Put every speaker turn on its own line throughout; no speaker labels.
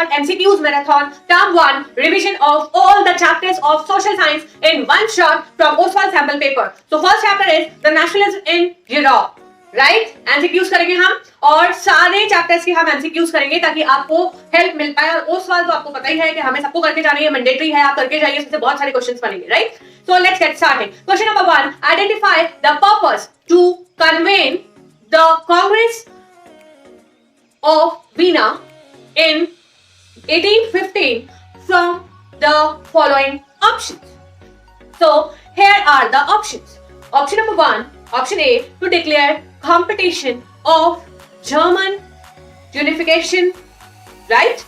start MCQs marathon, term 1, revision of all the chapters of social science in one shot from Oswald sample paper. So first chapter is the nationalism in Europe. Right MCQs करेंगे हम और सारे chapters की हम MCQs करेंगे ताकि आपको help मिल पाए। और उस सवाल तो आपको पता ही है कि हमें सबको करके जाना है, मैंडेटरी है, आप करके जाइए, इससे बहुत सारे क्वेश्चंस बनेंगे। Right, so let's get started. Question number 1, identify the purpose to convene the congress of Vienna in 1815 from the following options. So here are the options. Option number 1, option A, to declare competition of German unification, right?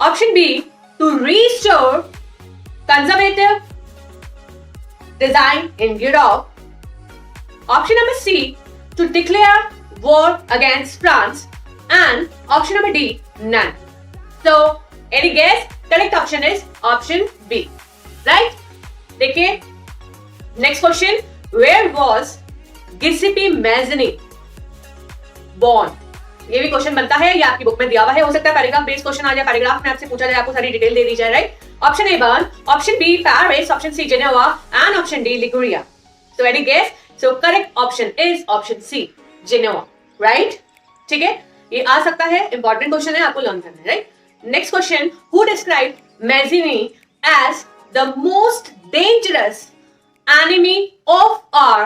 Option B, to restore conservative design in Europe. Option number C, to declare war against France. And option number D, none. So any guess? Correct option is option B, right? देखिए next question, where was Giuseppe Mazzini born? ये भी question बनता है, ये आपकी book में दिया हुआ है, हो सकता है पैराग्राफ बेस्ड क्वेश्चन आ जाए, पैराग्राफ में आपसे पूछा जाए, आपको सारी डिटेल दे दी जाए। Right, option A Bern, option B Paris, option C Geneva and option D Liguria. So any guess? So correct option is option C Geneva. Right, ठीक है, ये आ सकता है, इंपॉर्टेंट क्वेश्चन है, आपको लर्न करना है। Right, next question, who describe Mazzini as the most dangerous enemy of our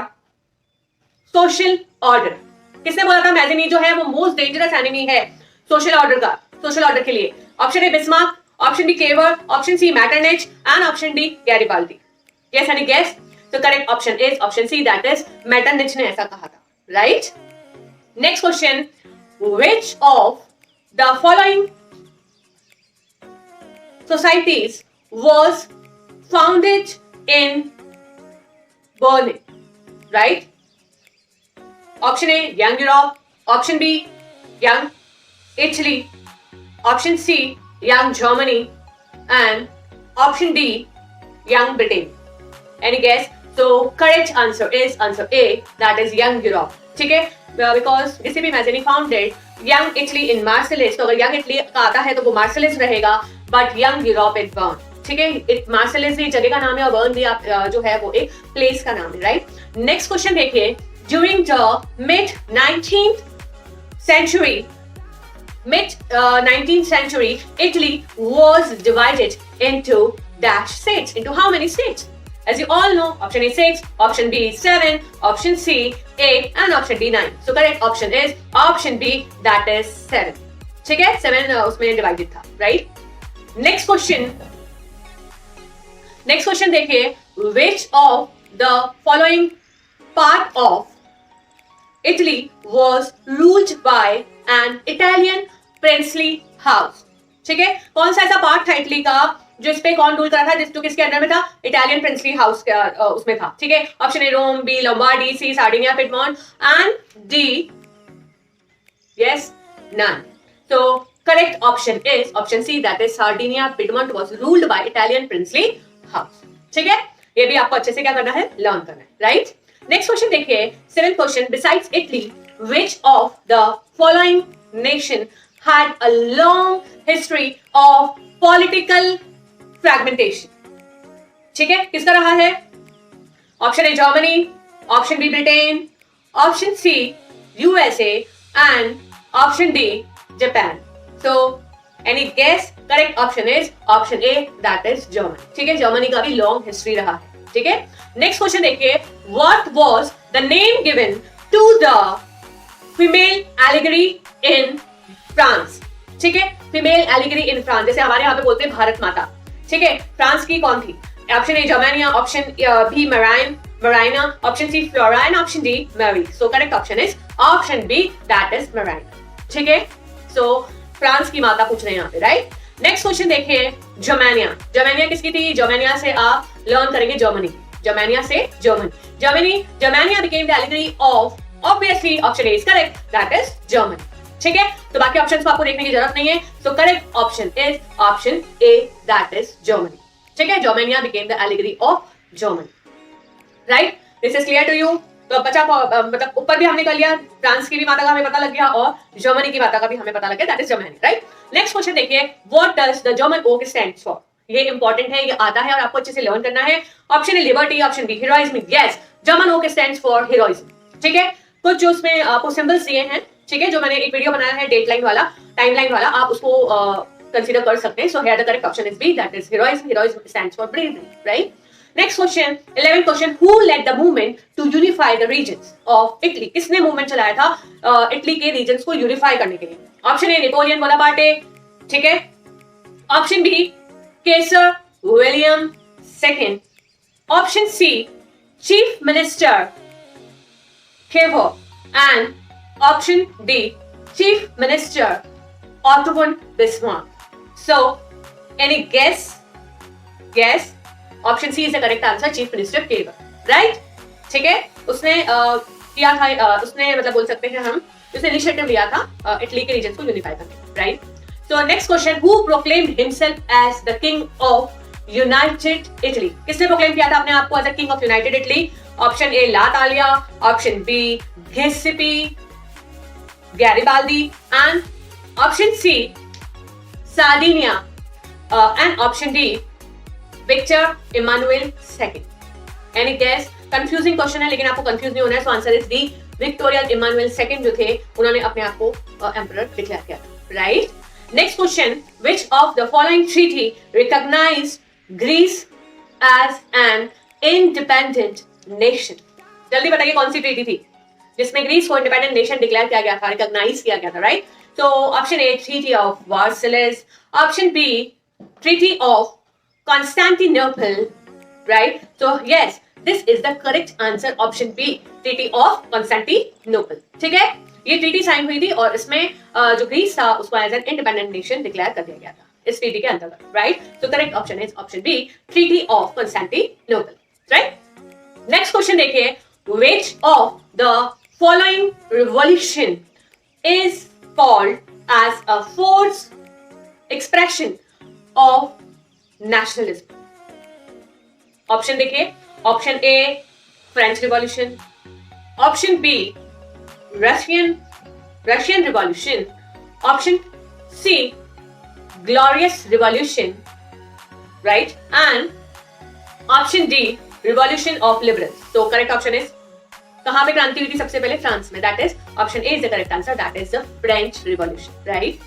social order? किसने बोला था मैज़नी जो है वो मोस्ट डेंजरस एनिमी है सोशल ऑर्डर का, सोशल ऑर्डर के लिए? Option A Bismarck, option B Cavour, option C Metternich and option D Garibaldi. Yes any guess? तो correct option is option C, that is Metternich ने ऐसा कहा था। Right, next question, which of the following societies was founded in Berlin? Right, option A, Young Europe, option B, Young Italy, option C, Young Germany and option D, Young Britain. Any guess? So correct answer is answer A, that is Young Europe. ठीक है, because गिसिपी मैज़नी founded Young Italy in Marseille, तो अगर Young Italy का आता है तो वो Marseille रहेगा, but Young Europe is Bern. ठीक है, मार्सेलिस भी जगह का नाम है और बर्न भी आप जो है वो एक प्लेस का नाम है। राइट, नेक्स्ट क्वेश्चन देखिए, during the mid 19th century Italy was divided into dash states. Into how many states? As you all know, option A 6, option B 7, option C 8 and option D 9. So correct option is option B, that is 7. ठीक है, 7 उसमें divided था। Right, next question देखिए, which of the following part of Italy was ruled by an Italian princely house? ठीक है, कौन सा ऐसा पार्ट था इटली का जिस पे कौन रूल कर रहा था, जो किसके अंडर में था? इटालियन प्रिंसली हाउस का उसमें था। ठीक है, option A Rome, B Lombardy, C Sardinia Piedmont and D yes none. So correct option is option C, that is Sardinia Piedmont was ruled by Italian princely house. ठीक है, ये भी आपको अच्छे से क्या करना है, लर्न करना है। राइट, नेक्स्ट क्वेश्चन देखिए, 7th question, besides Italy which of the following nation had a long history of political fragmentation? ठीक है, किसका रहा है? Option A Germany, option B Britain, option C USA and option D Japan. So any guess? Correct option is option A, that is Germany. ठीक है, Germany का भी long history रहा है। ठीक है, नेक्स्ट क्वेश्चन देखिए, what was the name given to the female allegory in France? ठीक है, फीमेल एलिगरी इन फ्रांस, जैसे हमारे यहाँ पे बोलते हैं भारत माता। ठीक है, फ्रांस की कौन थी? Option A Germania, option B Marianne, option C Flora and option D Mary. So correct option is option B, that is Marianne. ठीक है, सो फ्रांस की माता पूछ रहे हैं यहाँ पे। राइट, नेक्स्ट क्वेश्चन देखिए, जर्मेनिया। जर्मेनिया किसकी थी? जर्मेनिया से आप लर्न करेंगे जर्मनी, जर्मेनिया से Germany. Germania became the allegory of, obviously option A is correct, that is Germany. ठीक है, तो बाकी ऑप्शंस को आपको देखने की जरूरत नहीं है। So correct option is option A, that is Germany. ठीक है, Germania became the allegory of Germany. Right, this is clear to you? तो अब बचा मतलब ऊपर भी हमने कर लिया, फ्रांस की भी माता का हमें पता लग गया और जर्मनी की माता का भी हमें पता लग गया, that is Germany, right. Next question देखिए, what does the German oak stands for. ये इंपॉर्टेंट है, ये आता है और आपको अच्छे से लर्न करना है। Option A liberty, option B heroism. Yes, German oak stands for heroism. ठीक है, कुछ जो उसमें आपको सिंबल्स दिए हैं, ठीक है, जो मैंने एक वीडियो बनाया है डेटलाइन वाला, टाइमलाइन वाला, आप उसको कंसीडर कर सकते हैं। So here the correct option is B, that is heroism. Heroism stands for bravery, right. Next question, 11th question, who led the movement to unify the regions of Italy. किसने movement चलाया था Italy के regions को unify करने के लिए। Option ए Napoleon Bonaparte, ठीक है। Option B Kaiser William second. Option C chief minister Cavour and option D chief minister Otto von Bismarck. So any guess? Guess? Option C is the correct answer, chief minister Cavour, right. ठीक है, उसने किया था, उसने मतलब बोल सकते हैं हम, उसने इनिशिएटिव लिया था इटली के रीजन को यूनिफाई करने, right. So next question, who proclaimed himself as the king of united Italy. किसने प्रोक्लेम किया था अपने आप को as the king of united Italy? Option A la Italia, option B Giuseppe Garibaldi and option C Sardinia and option D Victor Emmanuel second. Any guess? Confusing question है लेकिन आपको confuse नहीं होना है। So answer is D Victoria Emmanuel second जो थे उन्होंने अपने आप को एम्परर डिक्लेयर किया था, right. Next question, which of the following treaty recognised Greece as an independent nation. जल्दी बताइए कौन सी ट्रीटी थी जिसमें ग्रीस को इंडिपेंडेंट नेशन डिक्लेयर किया गया था, रिकॉग्नाइज किया गया था, राइट। तो option A treaty of Versailles, option B treaty of Constantinople, right? So yes, this is the correct answer, option B, Treaty of Constantinople. ठीक है, ये ट्रीटी साइन हुई थी और इसमें जो ग्रीस था उसको as an independent nation declare कर दिया गया था इस ट्रीटी के अंतर्गत, right. So correct option is option B, treaty of Constantinople, right. Next question देखिए, which of the following revolution is called as a forced expression of nationalism. Option देखिए, option A French revolution, option B Russian revolution, option C glorious revolution, right, and option D revolution of liberals. तो correct option is, कहां पे क्रांति हुई थी सबसे पहले? France में, that is option A is the correct answer, that is the French revolution, right.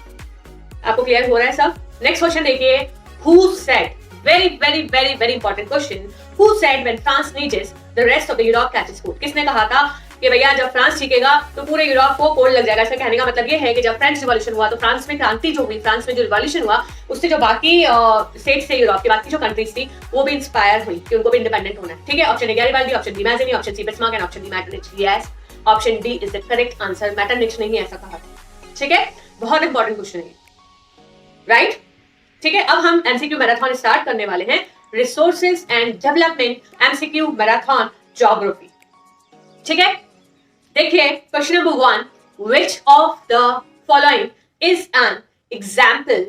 आपको क्लियर हो रहा है सब? नेक्स्ट क्वेश्चन देखिए, who said, very important question, who said when France sneezes the rest of the Europe catches cold। किसने कहा था कि भैया जब फ्रांस छींकेगा तो पूरे यूरोप को कोल्ड लग जाएगा। इसका कहने का मतलब ये है कि जब फ्रेंच रिवॉल्यूशन हुआ तो फ्रांस में क्रांति जो हुई, फ्रांस में जो रिवॉल्यूशन हुआ उससे जो बाकी स्टेट्स थे यूरोप की, बाकी जो कंट्रीज थी वो भी इंस्पायर हुई कि उनको भी इंडिपेंडेंट होना है। ठीक है, option A Garibaldi, option B Mazzini, option C Bismarck and option D Metternich. Yes, option D is the correct answer, Metternich नहीं ऐसा कहा। ठीक है, बहुत इंपॉर्टेंट क्वेश्चन है, राइट। ठीक है, अब हम एमसीक्यू मैराथन स्टार्ट करने वाले हैं, resources and development MCQ marathon geography. ठीक है, देखिए question number 1, which of the following is an example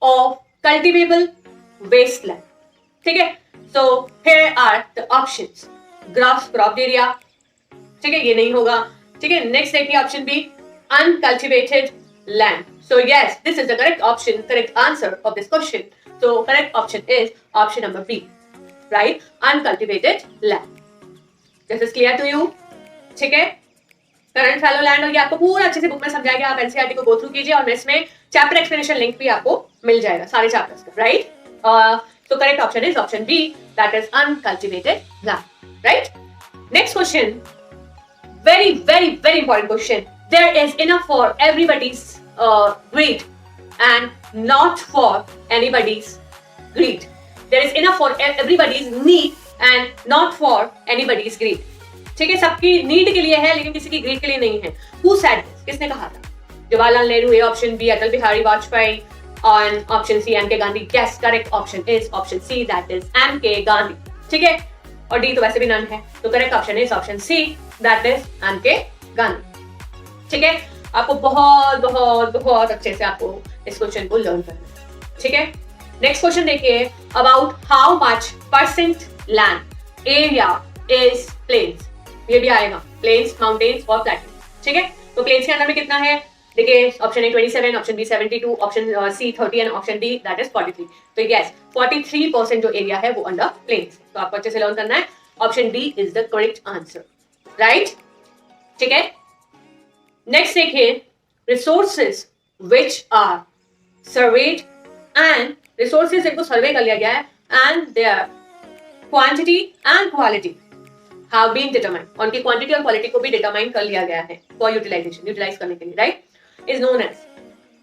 of cultivable wasteland. ठीक है, so here are the options, gross cropped area, ठीक है, ये नहीं होगा। ठीक है, नेक्स्ट देखिए option B, uncultivated land. So yes, this is the correct option, correct answer of this question. So correct option is option number B, right? Uncultivated land. This is clear to you? ठीक है, current fallow land और ये आपको पूरा अच्छे से book में समझाया गया। आप एनसीईआरटी को गो थ्रू कीजिए और इसमें चैप्टर एक्सप्लेनेशन लिंक भी आपको मिल जाएगा सारे चैप्टर्स का, right. So correct option is option B, that is uncultivated land, right? Next question, very important question. There is enough for everybody's greed and not for anybody's greed. There is enough for everybody's need and not for anybody's greed. ठीक है, सबकी need के लिए है लेकिन किसी की grid के लिए नहीं है। Who said this? किसने कहा था? जवाहरलाल नेहरू है, ऑप्शन बी अटल बिहारी वाजपेयी, और option C M K Gandhi. Yes, correct option is option C, that is M K Gandhi. ठीक है, और डी तो वैसे भी नन है, तो correct option is option C, that is M K Gandhi. ठीक है, आपको बहुत अच्छे से आपको इस क्वेश्चन को लर्न करना है। ठीक है, नेक्स्ट क्वेश्चन देखिए, about how much percent land area is plains. ये भी आएगा, प्लेन्स, माउंटेन्स और प्लेट्यूज, ठीक है। तो प्लेन्स के अंदर में कितना है, देखिए option A 27, option B 72, option C 30 and option D that is 43। तो यस 43% जो एरिया है वो अंडर प्लेन्स। तो आपको अच्छे से लर्न करना है, option D is the correct answer, right, ठीक है। नेक्स्ट देखिए, resources which are surveyed and resources इनको सर्वे कर लिया गया है and their quantity and quality have been determined, उनकी क्वांटिटी और क्वालिटी को भी डिटरमाइन कर लिया गया है फॉर यूटिलाइजेशन, यूटिलाइज करने के लिए, राइट, इज नोन एज,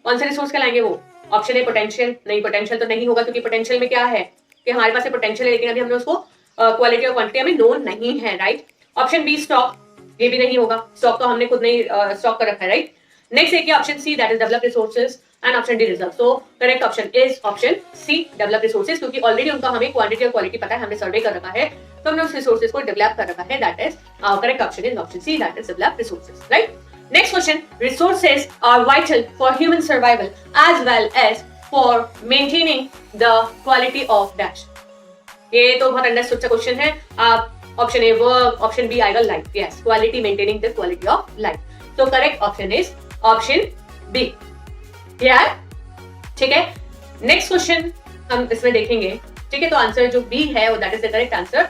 कौन से रिसोर्स कहलाएंगे वो, ऑप्शन ए पोटेंशियल, नहीं पोटेंशियल तो नहीं होगा क्योंकि पोटेंशियल में क्या है कि हमारे पास पोटेंशियल है लेकिन अभी हमने उसको क्वालिटी और क्वांटिटी हमें नोन नहीं है, राइट। ऑप्शन बी स्टॉक, ये भी नहीं होगा, स्टॉक तो हमने खुद नहीं स्टॉक कर रखा है, राइट। नेक्स्ट देखिए option C that is develop resources and option D reserve. So correct option is option C develop resources, क्योंकि ऑलरेडी उनका हमें क्वांटिटी और क्वालिटी पता है, हमने सर्वे कर रखा है, तो हमने उस रिसोर्सेज को डेवलप कर रखा है, that is correct option is option C that is develop resources, right. Next question, resources are vital for human survival as well as for maintaining the quality of dash. ये तो बहुत understood सा question है, आप option A work, option B आएगा life, yes quality, maintaining the quality of life. तो correct option is option B, clear, ठीक है। नेक्स्ट क्वेश्चन हम इसमें देखेंगे, ठीक है, तो आंसर जो बी है वो that is the correct answer.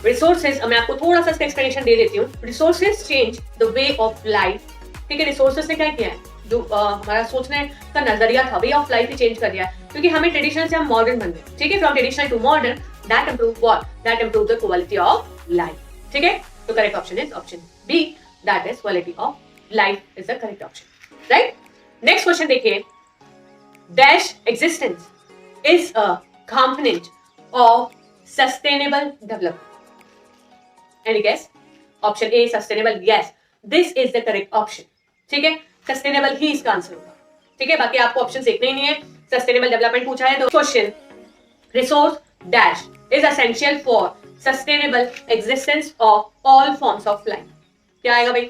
Resources, मैं आपको थोड़ा सा इसका एक्सप्लेनेशन दे देती हूँ। Resources change the way of life, ठीक है, रिसोर्सेज ने क्या किया है, जो हमारा सोचने का नजरिया था, way of life he change कर दिया है, क्योंकि हमें ट्रेडिशनल से हम मॉडर्न बन गए, ठीक है, from traditional to modern, that improve what, that improve the quality of life, ठीक है। तो correct option is option B, that is quality of life is the correct option, right. Next question देखिए, dash existence is a component of sustainable development. Any guess? Option A sustainable, yes, this is the correct option, ठीक है, sustainable ही इसका answer होगा, ठीक है, बाकी आपको option देखने ही नहीं है, sustainable development पूछा है तो question, resource dash is essential for sustainable existence of all forms of life, क्या आएगा भाई,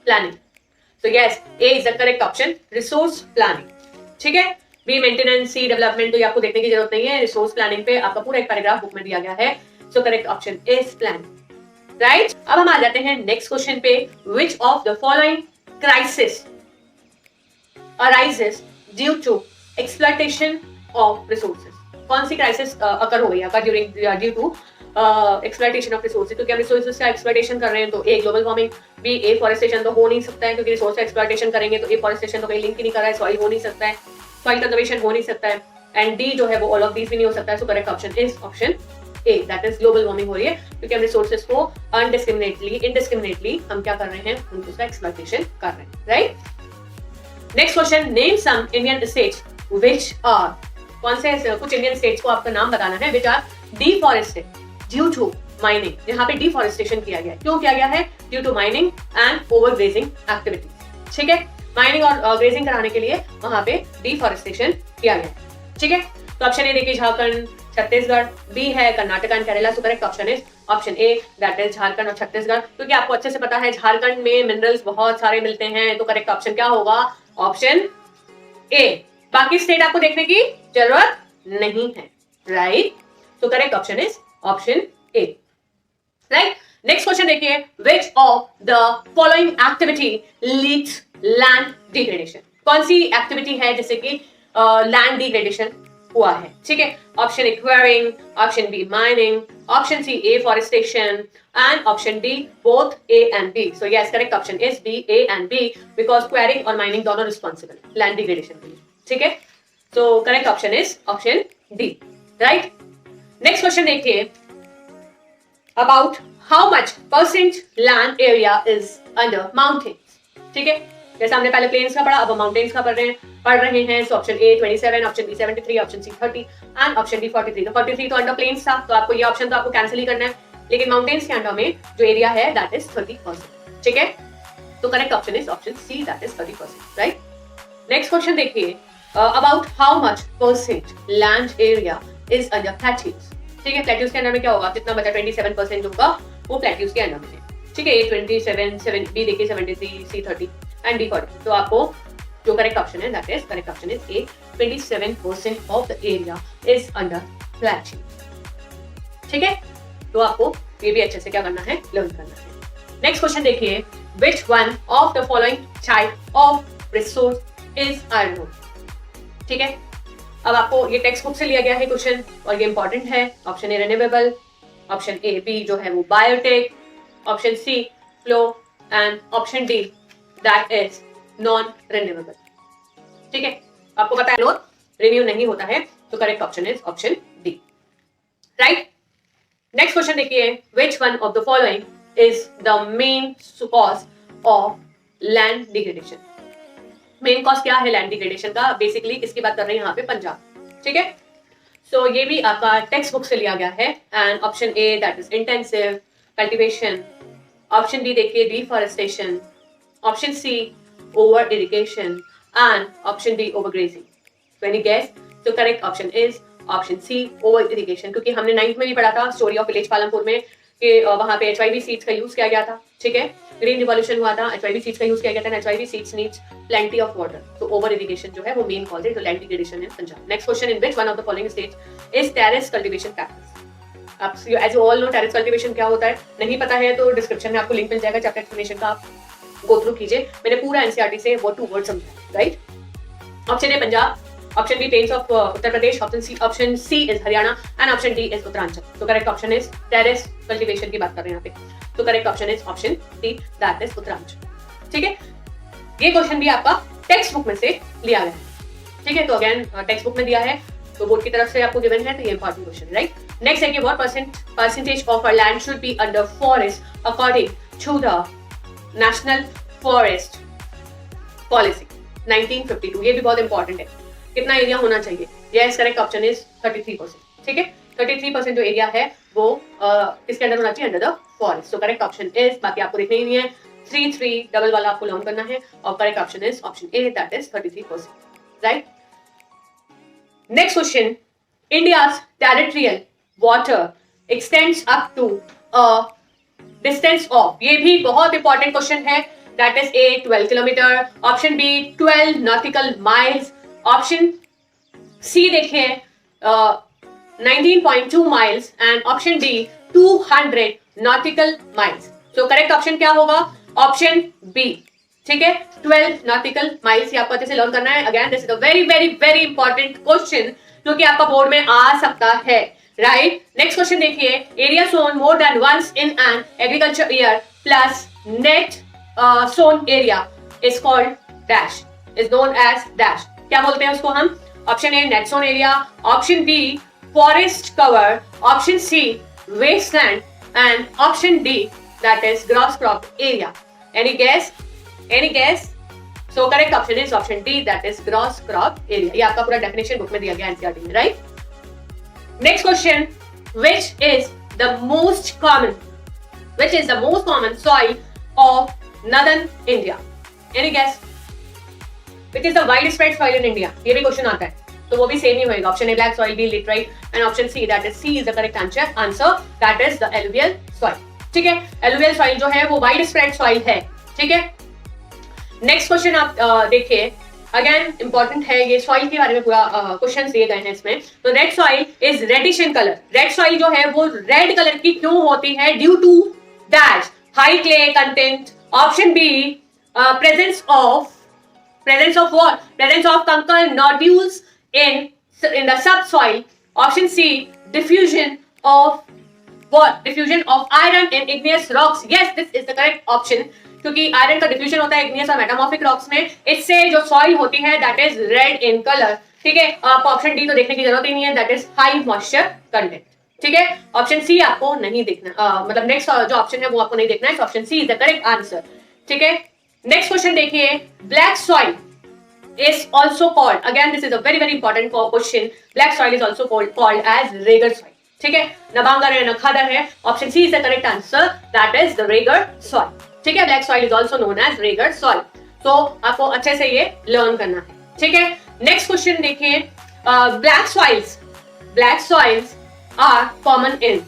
planning, so yes A is the correct option, resource planning, ठीक है। बी मेंटेनेंस, सी डेवलपमेंट, तो ये आपको देखने की जरूरत नहीं है, रिसोर्स प्लानिंग पे आपका पूरा एक पैराग्राफ बुक में दिया गया है, so correct option is planning, right. अब हम आ जाते हैं नेक्स्ट क्वेश्चन पे, which of the following crisis arises due to exploitation of resources, कौन सी क्राइसिस अकर हो गई occur due to exploitation of resources, क्योंकि हम रिसोर्सेज का एक्सप्लॉयटेशन कर रहे हैं, तो A global warming, B afforestation तो हो नहीं सकता है, क्योंकि रिसोर्स का एक्सप्लॉयटेशन करेंगे तो एफॉरेस्टेशन तो कहीं लिंक ही नहीं कर रहा है, सॉइल हो नहीं सकता है, सॉइल कंजर्वेशन हो नहीं सकता है, एंड डी जो है वो ऑल ऑफ दीज भी नहीं हो सकता है, so correct option is option A, that is global warming हो रही है, क्योंकि हम रिसोर्सेज को इनडिस्क्रिमिनेटली हम क्या कर रहे हैं, उनका एक्सप्लॉयटेशन कर रहे हैं, right. Next question, name some Indian states which are, कौन से कुछ इंडियन स्टेट्स को आपका नाम बताना है, which are deforested due to mining, यहाँ पे डिफॉरेस्टेशन किया गया है, क्यों किया गया है, due to mining and over grazing activities, ठीक है, माइनिंग और ग्रेजिंग कराने के लिए वहां पे डिफॉरेस्टेशन किया गया, ठीक है। तो ऑप्शन ए देखिए झारखंड, छत्तीसगढ़, बी है Karnataka and Kerala, so correct option is option A, that is Jharkhand और छत्तीसगढ़, क्योंकि आपको अच्छे से पता है झारखंड में मिनरल्स बहुत सारे मिलते हैं, तो करेक्ट ऑप्शन क्या होगा, ऑप्शन ए, बाकी स्टेट आपको देखने की जरूरत नहीं है, राइट। तो correct option is option A, right. Next question देखिए, which of the following activity leads land degradation, कौन सी एक्टिविटी है जिससे कि लैंड डिग्रेडेशन हुआ है, ठीक है। Option A quarrying, option B mining, option C afforestation and option D both A and B, so yes correct option is B, A and B, because quarrying और माइनिंग दोनों responsible land degradation के लिए, ठीक है। So correct option is option D, right. Next question देखिए, about how much percent land area is under mountains, ठीक है, जैसे हमने पहले प्लेन्स का पढ़ा, अब माउंटेन्स का पढ़ रहे हैं, so option A 27, option B 73, option C 30 and option D 43, तो 43 तो अंडर प्लेन्स था, तो आपको ये ऑप्शन तो आपको कैंसिल ही करना है, लेकिन माउंटेन्स के अंडर में जो एरिया है दैट इज 30%, ठीक है। तो correct option is option C, that is 30%, right. Next question देखिए, about how much percent land area is under plateaus, ठीक है, प्लेट्यूज के अंदर में क्या होगा, कितना बचा, 27% होगा वो प्लेट्यूज के अंदर में है, ठीक है, ए 27, बी देखिए 73, सी 30 एंड डी 40, तो आपको जो करेक्ट ऑप्शन है that is correct option is a, 27% of the area is under plateaus, ठीक है। तो आपको ये भी अच्छे से क्या करना है, लर्न करना है। नेक्स्ट क्वेश्चन देखिए, which one of the following type of resource is iron ore. ठीक है, अब आपको ये टेक्स्ट बुक से लिया गया है क्वेश्चन और ये इंपॉर्टेंट है। Option A renewable, option A B जो है वो biotech, option C flow and option D that is non renewable. ठीक है, आपको पता है लोड रिन्यू नहीं होता है, तो correct option is option D, right. Next question देखिए, which one of the following is the main cause of land degradation. Main cause क्या है लैंड डिग्रेडेशन का, बेसिकली इसकी बात कर रहे हैं यहाँ पे पंजाब। ठीक है, सो ये भी आपका टेक्स्ट बुक से लिया गया है and option A that is intensive cultivation, option D देखिए deforestation, option C over irrigation and option D over grazing. तो एनी गेस? तो correct option is option C over irrigation, क्योंकि हमने 9th में भी पढ़ा था स्टोरी ऑफ विलेज पालमपुर में कि वहां पे HYV सीड्स का यूज किया गया था। ठीक है, ग्रीन रिवॉल्यूशन हुआ था, HYV सीड्स का यूज किया गया था, HYV seeds needs plenty of water. तो ओवर इरिगेशन जो है वो मेन कॉज है तो land degradation in Punjab. Next question, in which one of the following states is terrace cultivation practice. आप as you all know terrace cultivation क्या होता है, नहीं पता है तो डिस्क्रिप्शन में आपको लिंक मिल जाएगा, चैप्टर एक्सप्लेनेशन का आप गो थ्रू कीजिए। मैंने पूरा NCERT से वर्ड टू वर्ड समझाया, right. Option A Punjab, option B plains of Uttar Pradesh, option C is Haryana and option D is Uttaranchal. तो correct option is terrace cultivation की बात कर रहे हैं यहाँ पे, तो correct option is option D that is Uttaranchal. ठीक है, ये क्वेश्चन भी आपका टेक्स्ट बुक में से लिया गया है। ठीक है, तो अगेन टेक्स्ट बुक में दिया है तो बोर्ड की तरफ से आपको गिवन है, तो ये इंपॉर्टेंट क्वेश्चन, राइट। नेक्स्ट है कि what percentage of our land should be under forest according to the national forest policy 1952। ये भी बहुत इंपॉर्टेंट है, कितना एरिया होना चाहिए। Yes, correct option is 33%। ठीक है, 33% जो एरिया है वो किसके अंदर होना चाहिए, अंडर द फॉरेस्ट। तो करेक्ट ऑप्शन इज, बाकी आपको देखना ही नहीं है, 3 डबल वाला आपको लर्न करना है और correct option is option A that is 33%, right. Next question, India's territorial water extends up to a distance of, ये भी बहुत इंपॉर्टेंट क्वेश्चन है, that is A 12 kilometre, option B 12 nautical miles, option C देखिए 19.2 miles and option D 200 nautical miles. तो correct option क्या होगा, option B. ठीक है, 12 नॉटिकल माइल्स, ये आपको अच्छे से लर्न करना है। Again this is a very very very important question जो कि आपका बोर्ड में आ सकता है, राइट। नेक्स्ट क्वेश्चन देखिए, area sown more than once in an agriculture year plus net sown area is called dash, is known as dash. क्या बोलते हैं उसको हम, option A net sown area, option B forest cover, option C wasteland and option D that is gross crop area. Any guess? Any guess? So correct option is option D that is gross crop area. ये आपका पूरा definition book में दिया गया NCERT में, right. Next question, which is the most common soil of northern India? Any guess? Which is the widespread soil in India? ये भी question आता है, तो वो भी सेम ही होएगा। Option A black soil, B laterite and option C that is C is the correct answer that is the alluvial soil. ठीक है, एलुवियल सॉइल जो है वो वाइड स्प्रेड सॉइल है। ठीक है, नेक्स्ट क्वेश्चन आप देखिए, अगेन इंपॉर्टेंट है, ये सॉइल के बारे में पूरा क्वेश्चन दिए गए हैं इसमें। तो red soil is reddish in colour, red soil जो है वो रेड कलर की क्यों होती है, due to dash high clay content, option B presence of what? Presence of conker nodules in the subsoil. Option C, diffusion of what? Diffusion of iron in igneous rocks. Yes, this is the correct option. क्योंकि iron का diffusion होता है igneous और metamorphic rocks में, इससे जो soil होती है that is red in colour. ठीक है, आपको ऑप्शन डी तो देखने की जरूरत ही नहीं है, that is high moisture content. ठीक है, ऑप्शन सी आपको नहीं देखना, मतलब नेक्स्ट जो ऑप्शन है वो आपको नहीं देखना है, option C is the correct answer. ठीक है, नेक्स्ट क्वेश्चन देखिए, black soil is also called, again this is a very very important question, black soil is also called as regur soil. ठीक है, न बांगर है न खादर है, option C is the correct answer that is the regur soil. ठीक है, black soil is also known as regur soil. तो आपको अच्छे से ये लर्न करना है। ठीक है, नेक्स्ट क्वेश्चन देखिए, black soils are common in,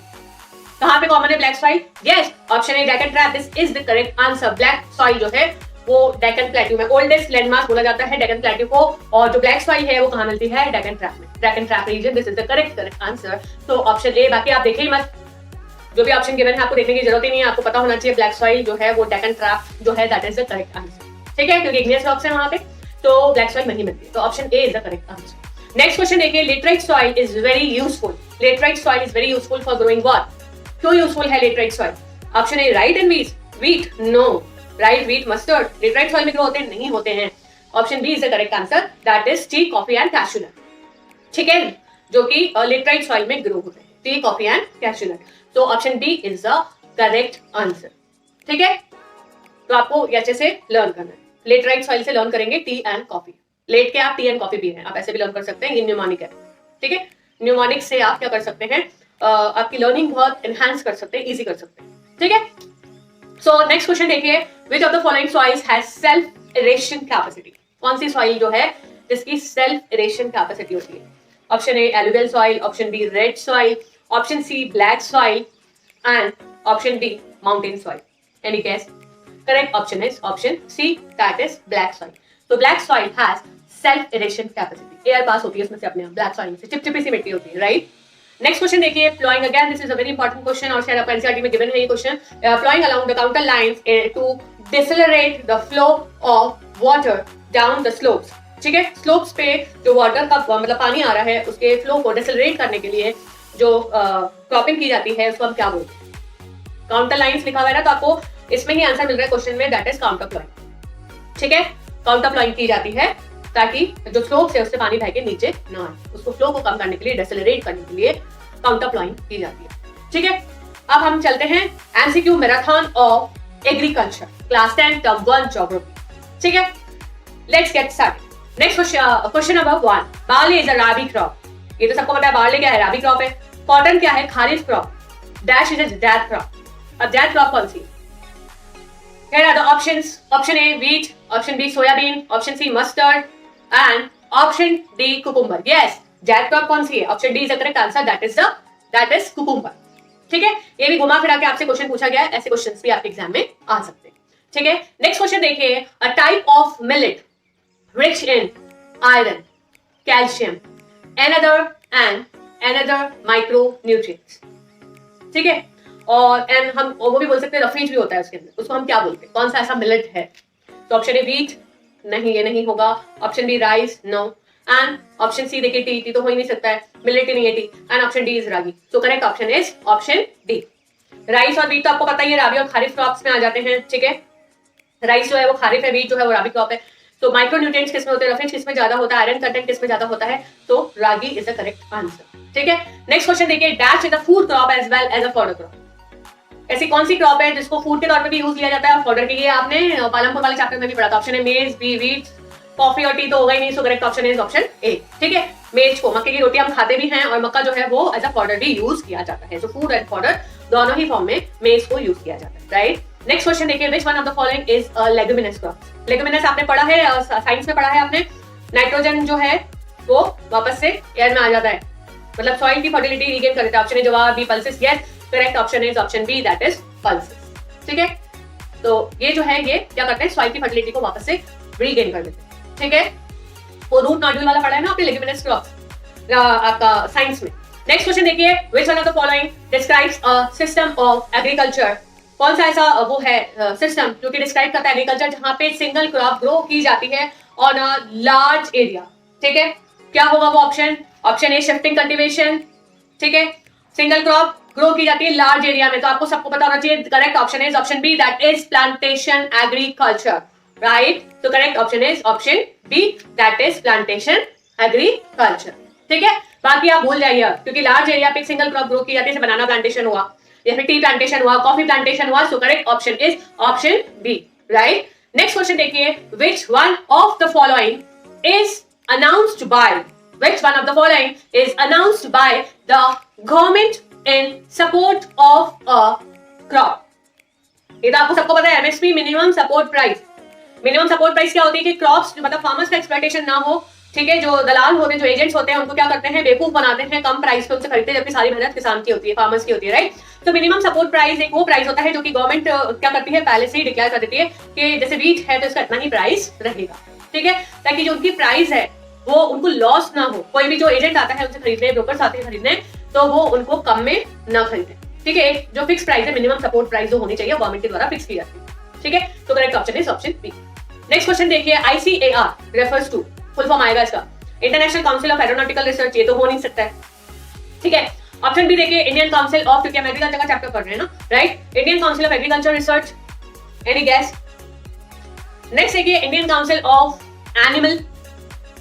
कहां पे कॉमन है black soil? Yes, option A Deccan trap, this is the correct answer. Black soil जो है वो डेक्कन प्लेट्यू में ओल्डेस्ट लैंडमार्क बोला जाता है डेक्कन प्लेट्यू को, और जो ब्लैक सॉइल है वो कहां मिलती है? डेक्कन ट्रैप में, Deccan trap region, this is the correct answer. तो ऑप्शन ए, बाकी आप देखिए मत, जो भी ऑप्शन गिवन है आपको देखने की जरूरत ही नहीं है, आपको पता होना चाहिए ब्लैक सॉइल जो है वो डेक्कन ट्रैप जो है that is the correct answer. ठीक है, क्योंकि इग्नियस रॉक्स है वहां पे, तो ब्लैक सॉइल नहीं मिलती, तो option A is the correct answer. Next question देखिए, laterite soil is very useful. Laterite soil is very useful for growing what? क्यों यूजफुल है laterite soil? Option A rice and wheat, no, rice, wheat, mustard laterite soil में grow होते हैं? नहीं होते हैं। Option B is the correct answer, that is tea, coffee and cashew nut. ठीक है, जो कि लेटराइट सॉइल में ग्रो होते हैं, टी, कॉफी एंड कैशूनट। तो option B is the correct answer. ठीक है, तो आपको ये अच्छे से लर्न करना है। लेटराइट सॉइल से लर्न करेंगे टी एंड कॉफी। लेट के आप टी एंड कॉफी भी हैं, आप ऐसे भी लर्न कर सकते हैं, ये न्यूमोनिक है। ठीक है, न्यूमोनिक से आप क्या कर सकते हैं, आपकी लर्निंग बहुत एनहांस कर सकते हैं, इजी कर सकते हैं। ठीक है, सो नेक्स्ट क्वेश्चन देखिए, which of the following soils has self aeration capacity? कौन सी सॉइल जो है जिसकी सेल्फ इरेशन कैपेसिटी होती है? Option A alluvial soil, option B red soil, option C black soil and option D mountain soil. Any guess? Correct option is option C, that is black soil. तो black soil has self aeration capacity, air pass होती है उसमें से अपने आप, black soil में से चिपचिपी सी मिट्टी होती है, राइट? नेक्स्ट क्वेश्चन देखिए, ploughing again, this is a very important question और शायद आपको एनसीईआरटी में गिवन है ये question. Ploughing along the contour lines to decelerate the flow of water down the slopes. ठीक है, स्लोप्स पे जो वाटर का मतलब पानी आ रहा है उसके फ्लो को डिसेलरेट करने के लिए जो क्रॉपिंग की जाती है उसको हम क्या बोलते हैं? काउंटर लाइंस लिखा हुआ है ना, तो आपको इसमें ही आंसर मिल रहा है क्वेश्चन में, दैट इज काउंटर फ्लोइंग। ठीक है, काउंटर फ्लोइंग की जाती है ताकि जो स्लोप से उससे पानी बह के नीचे ना आए, उसको फ्लो को कम करने के लिए, डिसेलरेट करने के लिए काउंटर फ्लोइंग की जाती है। ठीक है, अब हम चलते हैं MCQ marathon of agriculture class 10 term 1 geography. ठीक है, let's get started. Next question number 1, barley is a rabi crop. ये तो सबको पता है, बार्ली क्या है? राबी क्रॉप है। कॉटन क्या है? Kharif crop. Dash is a Zaid crop. अब जैद क्रॉप कौन सी? Here are the options. Option A wheat, option B soybean, option C mustard and option D cucumber. Yes, Zaid crop कौन सी है? Option D is the correct answer, that is cucumber. ठीक है, ये भी घुमा फिरा के आपसे क्वेश्चन पूछा गया है, ऐसे क्वेश्चंस भी आपके एग्जाम में आ सकते हैं। ठीक है, नेक्स्ट क्वेश्चन देखिए, a type of millet rich in iron, calcium another micronutrients। ठीक है, और एंड हम वो भी बोल सकते हैं रफीज भी होता है उसके अंदर, उसको हम क्या बोलते हैं? कौन सा ऐसा मिलेट है? तो ऑप्शन ए व्हीट, नहीं ये नहीं होगा। Option B rice, no. And option C देखिए टी तो हो ही नहीं सकता है, मिलेट ही नहीं है T. And option D is ragi. So correct option is option D. Rice और व्हीट तो आपको पता ही है, राबी और खारिफ क्रॉप्स में आ जाते हैं। ठीक है, राइस जो है वो खारिफ है, व्हीट जो है वो राबी क्रॉप है। तो माइक्रोन्यूट्रिएंट्स किसमें होते हैं? रफीज किसमें ज्यादा होता है? आयरन कंटेंट किसमें ज्यादा होता है? तो ragi is the correct answer. ठीक है, नेक्स्ट क्वेश्चन देखिए, dash is a food crop as well as a fodder crop. ऐसी कौन सी क्रॉप है जिसको फूड के तौर पे भी यूज किया जाता है और फॉडर के लिए? आपने पालमपुर वाले चैप्टर में भी पढ़ा था। ऑप्शन है मेज, बी व्हीट, कॉफी और टी तो होगा ही नहीं। सो correct option is option A. ठीक है, मेज को, मक्के की रोटी हम खाते भी हैं और मक्का जो है वो एज अ फॉडर भी यूज किया जाता है। सो फूड एंड फॉडर दोनों ही फॉर्म में मेज को यूज किया जाता है, राइट? नेक्स्ट क्वेश्चन देखिए, which one of the following is a leguminous crop? Leguminous आपने पढ़ा है, साइंस में पढ़ा है आपने। नाइट्रोजन जो है वो वापस से एयर में आ जाता है, मतलब सॉइल की फर्टिलिटी रीगेन कर देता है। ऑप्शन ए जवाब B pulses. Yes, correct option is option B, that is pulses. ठीक है, तो ये जो है ये क्या करते हैं? सॉइल की फर्टिलिटी को वापस से रीगेन कर देते हैं। ठीक है, वो रूट नोड्यूल वाला पढ़ा है ना आपने लेगुमिनस क्रॉप्स आपका साइंस में। नेक्स्ट क्वेश्चन देखिए, which one of the following describes a system of agriculture? कौन सा ऐसा वो है सिस्टम जो कि डिस्क्राइब करता है एग्रीकल्चर जहां पे सिंगल क्रॉप ग्रो की जाती है ऑन अ लार्ज एरिया? ठीक है, क्या होगा वो ऑप्शन? ऑप्शन ए शिफ्टिंग कल्टीवेशन। ठीक है, सिंगल क्रॉप ग्रो की जाती है लार्ज एरिया में, तो आपको सबको पता होना चाहिए। Correct option is option B, that is plantation agriculture, right? तो correct option is option B, that is plantation agriculture. ठीक है, बाकी आप भूल जाइए क्योंकि लार्ज एरिया पे सिंगल क्रॉप ग्रो की जाती है, जैसे बनाना प्लांटेशन हुआ या फिर टी प्लांटेशन हुआ, कॉफी प्लांटेशन हुआ। So correct option is option B, right? Next question देखिए, which one of the following is announced bye, which one of the following is announced by the government in support of a crop? ये तो आपको सबको पता है, MSP minimum support price. Minimum support price क्या होती है कि क्रॉप्स मतलब फार्मर्स का एक्सप्लॉयटेशन ना हो। ठीक है, जो दलाल होते हैं, जो एजेंट्स होते हैं, उनको क्या करते हैं? बेवकूफ बनाते हैं, कम प्राइस पे उनसे खरीदते हैं, जबकि सारी मेहनत किसान की होती है, फार्मर्स की होती है, राइट? तो मिनिमम सपोर्ट प्राइस एक वो प्राइस होता है जो कि गवर्नमेंट क्या करती है? पहले से ही डिक्लेयर कर देती है कि जैसे व्हीट है तो इसका इतना ही प्राइस रहेगा। ठीक है, ताकि जो उनकी प्राइस है वो उनको लॉस ना हो। कोई भी जो एजेंट आता है उनसे खरीदने, ब्रोकर्स आते हैं खरीदने, तो वो उनको कम में ना खरीदे। ठीक है, एक जो फिक्स प्राइस है, मिनिमम सपोर्ट प्राइस जो होनी चाहिए गवर्नमेंट के द्वारा फिक्स की जाती है। ठीक है, तो correct option is option B. Next question देखिए, ICAR refers to, full form आएगा इसका international council of aeronautical research, ये तो हो नहीं सकता है। ठीक है, ऑप्शन बी देखिए इंडियन काउंसिल ऑफ, क्योंकि हम एग्रीकल्चर का चैप्टर पढ़ रहे हैं ना, right, Indian council of agriculture research, any guess. Next देखिए इंडियन काउंसिल ऑफ एनिमल,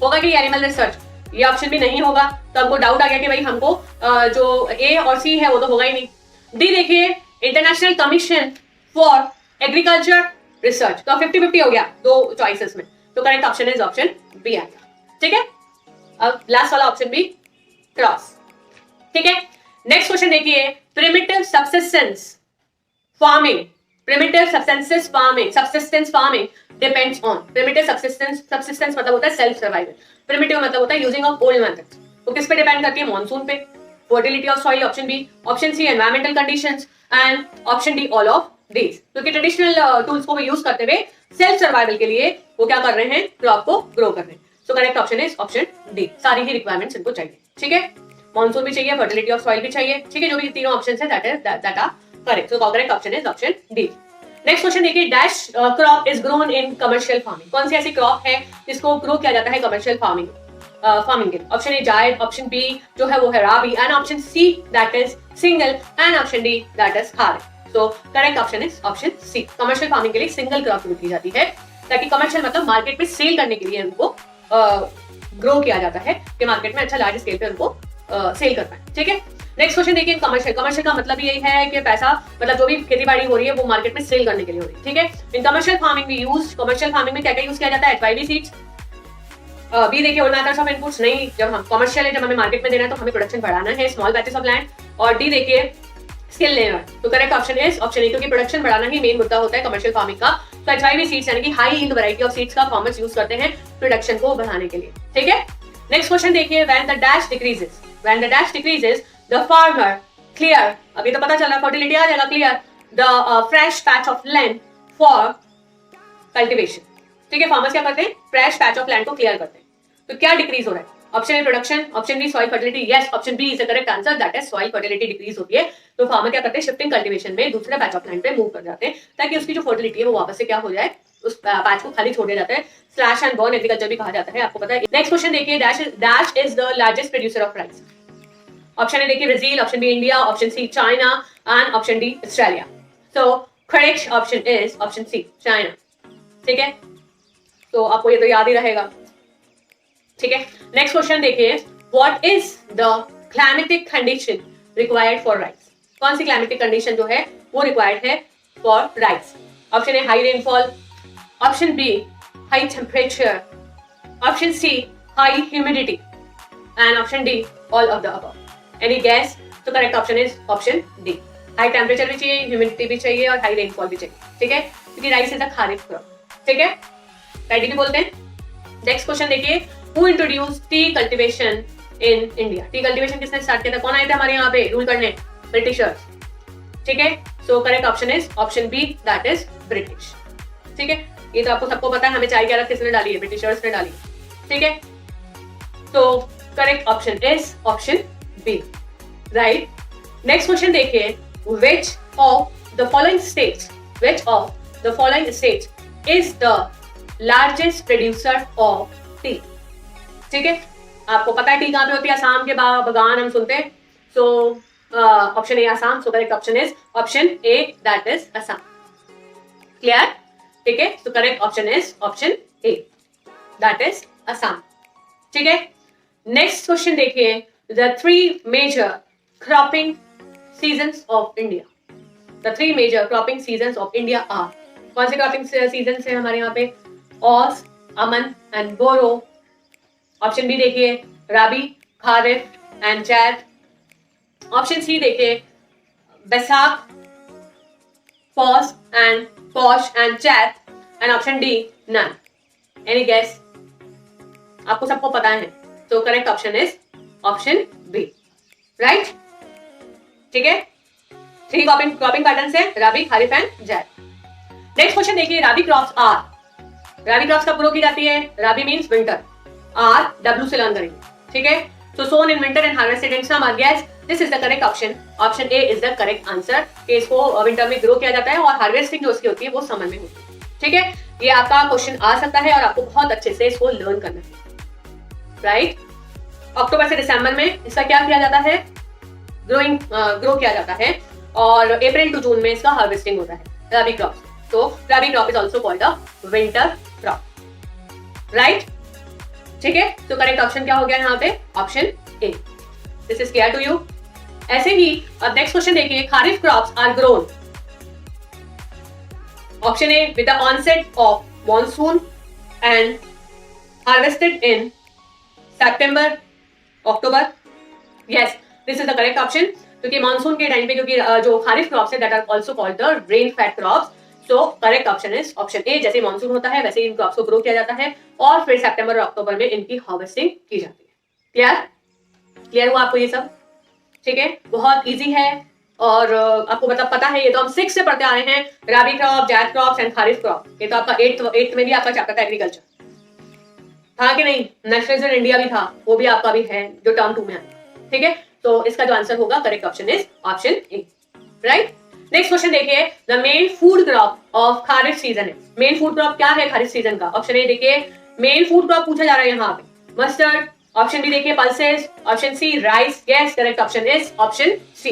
होगा कि एनिमल रिसर्च, ये ऑप्शन भी नहीं होगा, तो हमको डाउट आ गया कि भाई हमको जो ए और सी है वो तो होगा ही नहीं। डी देखिए international commission for agriculture research, तो 50-50 हो गया दो चॉइसेस में, तो correct option is option B आएगा। ठीक है, अब लास्ट वाला ऑप्शन बी क्रॉस। ठीक है, नेक्स्ट क्वेश्चन देखिए, primitive subsistence farming, primitive subsistence farming depends on, primitive subsistence मतलब होता है सेल्फ सर्वाइवल, प्रिमिटिव मतलब होता है यूजिंग ऑफ ओल्ड मेथड्स, तो किस पे डिपेंड करती है, मॉनसून पे, fertility of soil option B, option C environmental conditions, and option D all of these. क्योंकि ट्रेडिशनल टूल्स को यूज करते हुए सेल्फ सर्वाइवल के लिए वो क्या कर रहे हैं, क्रॉप को ग्रो कर रहे हैं। सो correct option is option D, सारी ही रिक्वायरमेंट्स इनको चाहिए। ठीक है, मॉनसून भी चाहिए, फर्टिलिटी ऑफ सॉइल भी चाहिए, ठीक है, जो भी तीनों ऑप्शन है that are correct. So correct option is option D. Next question देखिए, dash crop is grown in commercial farming, कौन सी ऐसी क्रॉप है जिसको ग्रो किया जाता है कमर्शियल फार्मिंग के? Option A Zaid, option B जो है वो है Rabi, and option C that is single, and option D that is Kharif. So correct option is option C, commercial farming के लिए सिंगल क्रॉप ग्रो की जाती है, ताकि कमर्शियल मतलब मार्केट में सेल करने के लिए उनको ग्रो किया जाता है कि मार्केट में अच्छा लार्ज स्केल पे उनको सेल कर पाए। ठीक है, नेक्स्ट क्वेश्चन देखिए, कमर्शियल का मतलब यही है कि पैसा मतलब जो भी खेती बाड़ी हो रही है वो मार्केट में सेल करने के लिए हो रही है। ठीक है, इन कमर्शियल फार्मिंग में कमर्शियल फार्मिंग में क्या क्या यूज किया जाता है, एचवाईवी सीड्स। बी देखिए ऑल मेथड्स ऑफ इनपुट्स, नहीं, जब हम कमर्शियल है, जब हमें मार्केट में देना है तो हमें प्रोडक्शन बढ़ाना है, स्मॉल बैचेस ऑफ लैंड। और डी देखिए स्किल लेयर, तो करेक्ट ऑप्शन इज ऑप्शन ए, क्योंकि प्रोडक्शन बढ़ाना ही मेन मुद्दा होता है कमर्शियल फार्मिंग का। तो एचवाईवी सीड्स यानी कि high yield variety of seeds का फार्मर्स यूज करते हैं प्रोडक्शन को बढ़ाने के लिए। ठीक है, नेक्स्ट क्वेश्चन देखिए, when the dash decreases the farmer clear, अभी तो पता चल रहा फर्टिलिटी आ जाएगा, clear the fresh patch of land for cultivation. ठीक है, फार्मर्स क्या करते हैं, फ्रेश पैच ऑफ लैंड को क्लियर करते हैं। तो क्या डिक्रीज हो रहा है, option A production, option B soil fertility, yes option B is the correct answer, that is soil fertility decrease होती है। तो फार्मर क्या करते हैं, शिफ्टिंग कल्टीवेशन में दूसरे पैच ऑफ लैंड पे मूव कर जाते हैं, ताकि उसकी जो फर्टिलिटी है वो वापस से क्या हो जाए, उस पैच को खाली छोड़ दिया जाता है, स्लैश एंड बर्न एग्रीकल्चर भी कहा जाता है, आपको पता है। नेक्स्ट क्वेश्चन देखिए, dash is the largest producer of rice, option A देखिए Brazil, option B India, option C China, and option D Australia. So correct option is option C China. ठीक है, तो आपको ये तो याद ही रहेगा। ठीक है, नेक्स्ट क्वेश्चन देखिए, what is the climatic condition required for rice, कौन सी क्लाइमेटिक कंडीशन जो है वो रिक्वायर्ड है for rice? Option A high rainfall, option B high temperature, option C high humidity, and option D all of the above. Any guess? तो correct option is option D, high temperature भी चाहिए, humidity भी चाहिए और high rainfall भी चाहिए। ठीक है, क्योंकि rice is a kharif crop. ठीक है, पैडी भी बोलते हैं। नेक्स्ट क्वेश्चन देखिए, who introduce T cultivation in India, T cultivation किसने स्टार्ट किया था, कौन आए थे हमारे यहाँ पे रूल करने, ब्रिटिशर्स। ठीक है, so correct option is option B, that is British. ठीक है, ये तो आपको सबको पता है, हमें चाय की आदत किसने डाली है, ब्रिटिशर्स ने डाली। ठीक है, तो correct option is option B, right. Next question देखिए, which of the following states is the largest producer of tea? ठीक है, आपको पता है टी कहाँ पे होती है, आसाम के बागान हम सुनते हैं। So option A Assam, so correct option is option A, that is Assam. Clear? ठीक है, so correct option is option A, that is Assam. ठीक है, नेक्स्ट क्वेश्चन देखिए, the three major cropping seasons of India. The three major cropping seasons of India are, कौन से cropping season है हमारे यहाँ पे, Aus, Aman and Boro. Option B देखिए Rabi, Kharif and Zaid. Option C देखिए Baisakh, Paush and Zaid, and option D none. Any guess? आपको सबको पता है, तो correct option is option B, right. ठीक है, थ्री क्रॉपिंग पैटर्न है, Rabi, Kharif and Zaid. Next question देखिए, राबी क्रॉप्स कब ग्रो की जाती है? Rabi means winter, R W से लर्न करेंगे। ठीक है, सो सोन in winter and harvested in summer. Guess this is the correct option. Option A is the correct answer. कि इसको विंटर में ग्रो किया जाता है और हार्वेस्टिंग जो उसकी होती है वो समर में होती है. ठीक है, ये आपका क्वेश्चन आ सकता है और आपको बहुत अच्छे से इसको लर्न करना है. राइट, अक्टूबर से दिसंबर में इसका क्या किया जाता है, ग्रो किया जाता है और अप्रैल टू जून में इसका हार्वेस्टिंग होता है, रबी क्रॉप. तो Rabi crop is also called a winter crop. Right, ठीक है. तो करेक्ट ऑप्शन क्या हो गया यहाँ पे, option A. This is clear to you. ऐसे ही अब नेक्स्ट क्वेश्चन देखिए, kharif crops are grown. Option A with the onset of monsoon and harvested in September October. Yes, this is the correct option. क्योंकि मानसून के time पे क्योंकि जो kharif crops है that are also called the rain fed crops. So correct option is option A. जैसे monsoon होता है वैसे इन क्रॉप्स को ग्रो किया जाता है और फिर सितंबर और अक्टूबर में इनकी हार्वेस्टिंग की जाती है. क्लियर हुआ आपको ये सब? ठीक है, बहुत इजी है और आपको मतलब पता है. ये तो हम 6 से पढ़ते आ रहे हैं, Rabi crop, Zaid crops and Kharif crop. ये तो आपका 8th में भी आपका चैप्टर था एग्रीकल्चर, था कि नहीं? नेशनल इंडिया भी था, वो भी आपका भी है जो टर्म 2 में है. ठीक है, तो इसका जो आंसर होगा correct option is option A. Right, next question देखिए, the main food crop of Kharif season है. मेन फूड क्रॉप क्या है खारिफ सीजन का? ऑप्शन ए देखिए, मेन फूड क्रॉप पूछा जा रहा है यहाँ पे, मस्टर्ड. ऑप्शन बी देखिए, pulses. Option C rice. Yes, correct option is option C.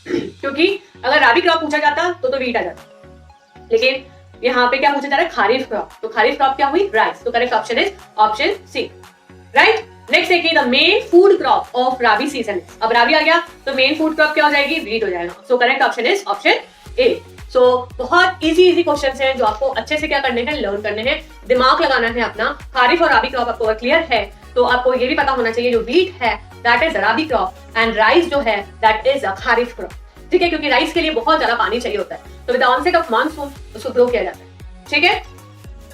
क्योंकि अगर रबी क्रॉप पूछा जाता तो वीट आ जाता, लेकिन यहाँ पे क्या पूछा जा रहा है, खारिफ क्रॉप. तो खारिफ क्रॉप क्या हुई, राइस. तो correct option is option C. Right, next देखिए, the main food crop of rabi season. अब रबी आ गया तो मेन फूड क्रॉप क्या हो जाएगी, व्हीट हो जाएगा. So correct option is option A. So बहुत इजी क्वेश्चंस हैं जो आपको अच्छे से क्या करने हैं, लर्न करने हैं, दिमाग लगाना है अपना. खारिफ और रबी क्रॉप आपको क्लियर है तो आपको ये भी पता होना चाहिए जो व्हीट है that is rabi crop and rice जो है that is a kharif crop. ठीक है, क्योंकि राइस के लिए बहुत ज्यादा पानी चाहिए होता है, तो with the onset of monsoon उसको ग्रो किया जाता है. ठीक है,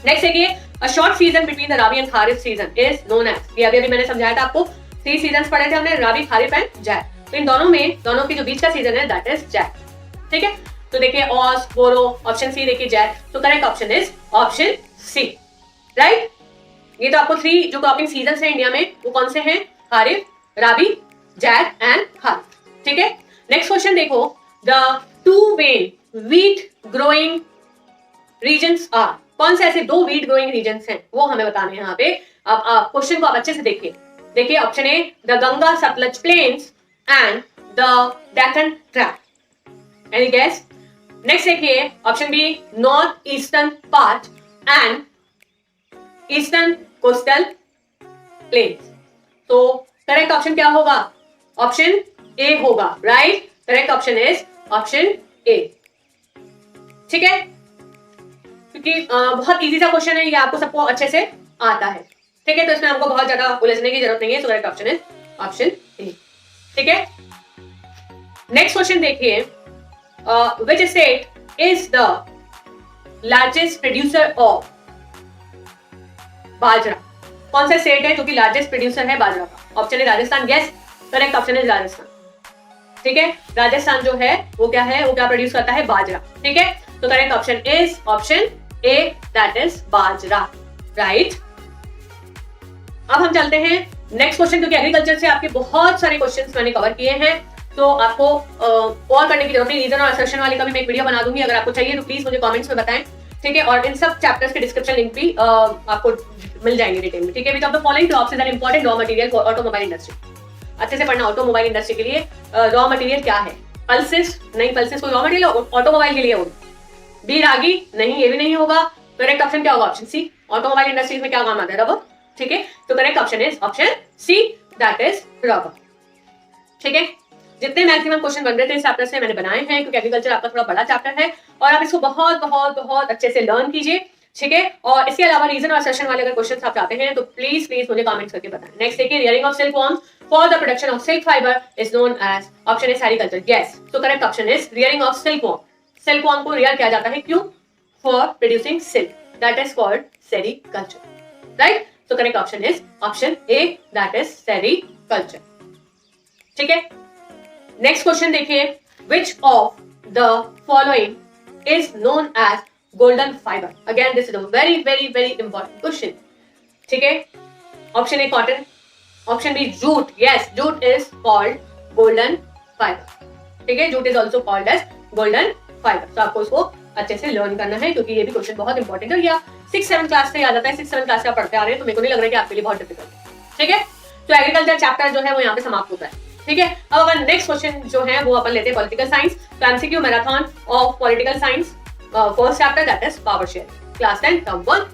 नेक्स्ट देखिए, a short season between the rabi and kharif season is known as. ये अभी मैंने समझाया था आपको, 3 सीजन्स पढ़े थे हमने, रबी, खारिफ एंड जैद. तो इन दोनों के जो बीच का सीजन है दैट इज जैद. ठीक है, तो देखिए ऑस, बोरो, ऑप्शन सी देखिए जैद. तो correct option is option C. Right, ये तो आपको 3 जो क्रॉपिंग सीजन्स है इंडिया में वो कौन से हैं, खारिफ, रबी, जैद एंड खारिफ. ठीक है, नेक्स्ट क्वेश्चन देखो, the 2 main wheat growing regions are. कौन से ऐसे 2 व्हीट ग्रोइंग रीजन्स हैं वो हमें बताने हैं यहाँ पे. अब क्वेश्चन को आप अच्छे से देखिए. देखिए option A, the Ganga Satluj plains and the Deccan trap. Any guess? Next देखिए option B, north eastern part and eastern coastal plains. तो करेक्ट ऑप्शन क्या होगा, ऑप्शन ए होगा. Right, correct option is option A. ठीक है, क्योंकि बहुत इजी सा क्वेश्चन है ये, आपको सबको अच्छे से आता है. ठीक है, तो इसमें आपको बहुत ज्यादा उलझने की जरूरत नहीं है. So correct option is option A. ठीक है, नेक्स्ट क्वेश्चन देखिए, which state is the largest producer of bajra. कौन सा स्टेट है जो कि लार्जेस्ट प्रोड्यूसर है बाजरा का? Option A Rajasthan. Yes, correct option is Rajasthan. ठीक है, राजस्थान जो है वो क्या है, वो क्या प्रोड्यूस करता है, बाजरा. ठीक है, तो correct option is option A that is bajra. Right, अब हम चलते हैं नेक्स्ट क्वेश्चन, क्योंकि एग्रीकल्चर से आपके बहुत सारे क्वेश्चंस मैंने कवर किए हैं तो आपको और करने की जरूरत नहीं. रीजन और असर्शन वाले का भी मैं एक वीडियो बना दूंगी, अगर आपको चाहिए तो प्लीज मुझे कमेंट्स में बताएं. ठीक है, और इन सब चैप्टर्स के डिस्क्रिप्शन लिंक भी आपको मिल जाएंगे डिटेल में. ठीक है, विच of the following crops is an important raw material for automobile industry. अच्छे से पढ़ना, ऑटोमोबाइल इंडस्ट्री के लिए रॉ मटेरियल क्या है. पल्सेस नहीं, पल्सेस कोई रॉ मटेरियल ऑटोमोबाइल के लिए होगा. बी रागी नहीं, ये भी नहीं होगा. करेक्ट ऑप्शन क्या होगा, ऑप्शन सी. ऑटोमोबाइल इंडस्ट्रीज में क्या काम आता है, रबर. ठीक है, तो correct option is option C that is rubber. ठीक है, जितने मैक्सिमम क्वेश्चन बन रहे थे इस चैप्टर से मैंने बनाए हैं, क्योंकि एग्रीकल्चर आपका थोड़ा बड़ा चैप्टर है और आप इसको बहुत बहुत बहुत अच्छे से लर्न कीजिए. ठीक है, और इसके अलावा रीजन और सेशन वाले अगर क्वेश्चंस आप चाहते हैं तो प्लीज मुझे कमेंट्स करके बताएं. नेक्स्ट देखिए, rearing of silk worms for the production of silk fibre is known as. Option is sericulture. Yes, तो correct option is rearing of silk worm. Silk worm को रियर किया जाता है, क्यों, for producing silk, that is called sericulture. Right, so correct option is option A that is sericulture. ठीक है, next question देखिए, which of the following is known as golden fiber. Again this is a very very very important question. ठीक है, option A cotton, option B jute. Yes, jute is called golden fibre, ठीक है, jute is also called as golden fibre. तो आपको इसको अच्छे से learn करना है क्योंकि ये भी क्वेश्चन बहुत इंपॉर्टेंट है, या 6-7 क्लास से याद आता है, 6-7 क्लास से आप पढ़ते आ रहे हैं, तो मेरे को नहीं लग रहा है कि आपके लिए बहुत डिफिकल्ट है, ठीक है। तो एग्रीकल्चर चैप्टर जो है वो यहाँ पे समाप्त होता है, ठीक है। अब अपन नेक्स्ट क्वेश्चन जो है वो अपन लेते हैं पॉलिटिकल साइंस। तो MCQ marathon of political science, first chapter that is power sharing, class 10 term 1,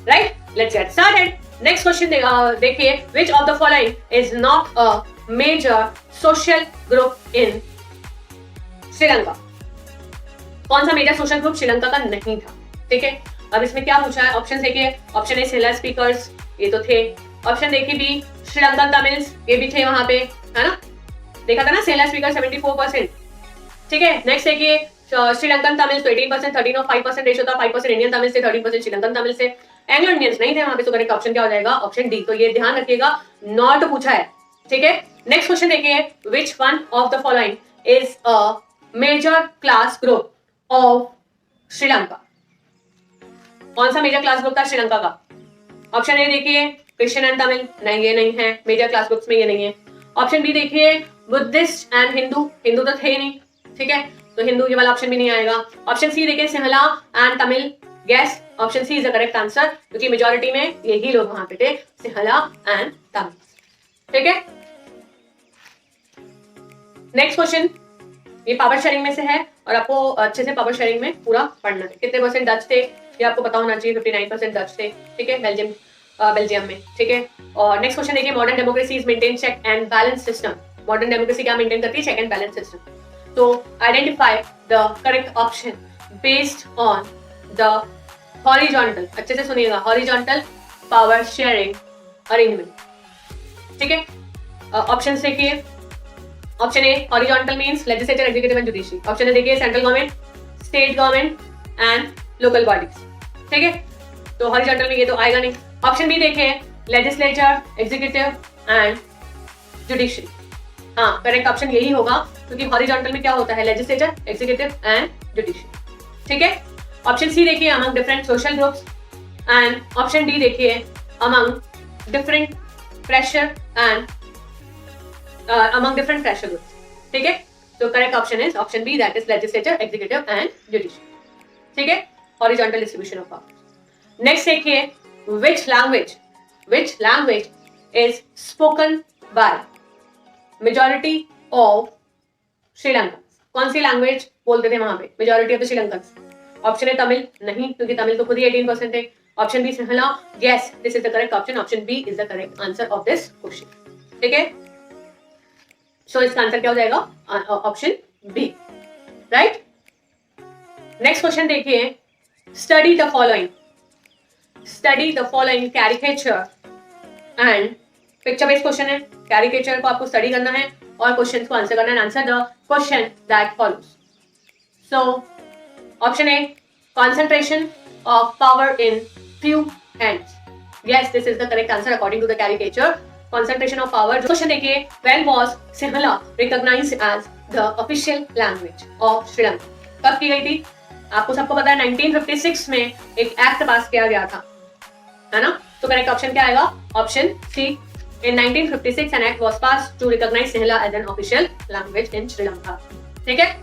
right. Let's get started. Next question देखिए, which of the following is not a major social group in Sri Lanka? कौन सा major social group Sri Lanka का नहीं था, ठीक है। अब इसमें क्या पूछा है, ऑप्शन देखिए, ऑप्शन ए सेलर स्पीकर्स, ये तो थे। ऑप्शन देखिए बी श्रीलंकन तमिल्स, ये भी थे वहां पे, है ना, देखा था ना, सेलर स्पीकर 74%, ठीक है। नेक्स्ट देखिए श्रीलंकन तमिल्स तो 18%, 13 और 5% रेशियो था, 5% इंडियन तमिल से, 13% श्रीलंकन तमिल से। एंग्लो इंडियंस नहीं थे वहां पे, तो करेक्ट ऑप्शन क्या हो जाएगा, ऑप्शन डी। तो ये ध्यान रखिएगा, नॉट पूछा है, ठीक है। नेक्स्ट क्वेश्चन देखिए, which one of the following is a major class group of Sri Lanka? कौन सा मेजर क्लास ग्रुप था श्रीलंका का? ऑप्शन ए देखिए क्रिश्चियन एंड तमिल, नहीं ये नहीं है, मेजर क्लास ग्रुप्स में ये नहीं है। ऑप्शन बी देखिए बुद्धिस्ट एंड हिंदू, हिंदू तो थे नहीं, ठीक है, तो हिंदू ये वाला ऑप्शन भी नहीं आएगा। ऑप्शन सी देखिए Sinhala and Tamil, yes, option C is the correct answer, क्योंकि मेजॉरिटी में यही लोग वहां पे थे, सिंहला एंड तमिल, ठीक है। नेक्स्ट क्वेश्चन, ये पावर शेयरिंग में से है और आपको अच्छे से पावर शेयरिंग में पूरा पढ़ना है। कितने परसेंट डच थे ये आपको पता होना चाहिए, 59% डच थे, ठीक है, बेल्जियम में, ठीक है। और नेक्स्ट क्वेश्चन देखिए, modern democracy is maintain check and balance system. Modern democracy क्या मेंटेन करती है, चेक एंड बैलेंस सिस्टम। तो identify the correct option based on the horizontal, अच्छे से सुनिएगा, हॉरिजॉन्टल पावर शेयरिंग अरेंजमेंट, ठीक है। ऑप्शन देखिए, option A horizontal means legislature, executive and judiciary. Option A देखिए central government, state government and local bodies, ठीक है, तो हॉरिजॉन्टल में ये तो आएगा नहीं। ऑप्शन बी देखें, लेजिस्लेचर, एग्जीक्यूटिव एंड जुडिशरी। हाँ, करेक्ट ऑप्शन यही होगा, क्योंकि हॉरिजॉन्टल में क्या होता है, लेजिस्लेचर, एग्जीक्यूटिव एंड जुडिशरी, ठीक है। ऑप्शन सी देखिए among different social groups, and option D देखिए among different pressure and among different pressure groups, ठीक है। तो correct option is option B, that is legislature, executive and judiciary, ठीक है, horizontal distribution of power. Next देखिए, which language is spoken by majority of Sri Lanka? कौन सी language बोलते थे वहां पे majority of the Sri Lankans? Option A Tamil, नहीं, क्योंकि तमिल तो खुद ही 18% है। Option B Sinhala, yes, this is the correct option, option B is the correct answer of this question, ठीक है। सो इसका आंसर क्या हो जाएगा, option B, right. Next question देखिए, study the following, study the following caricature and picture based question है, caricature को आपको स्टडी करना है और क्वेश्चन को आंसर करना है, answer the question that follows. So option A concentration of power in few hands, yes, this is the correct answer according to the caricature, concentration of power। Question देखिए, when was Sinhala recognized as the official language of Sri Lanka? कब की गई थी? आपको सबको पता है 1956 में एक एक्ट पास किया गया था, है ना, तो करेक्ट ऑप्शन क्या आएगा, option C. In 1956 an act was passed to recognize Sinhala as an official language in Sri Lanka, ठीक है,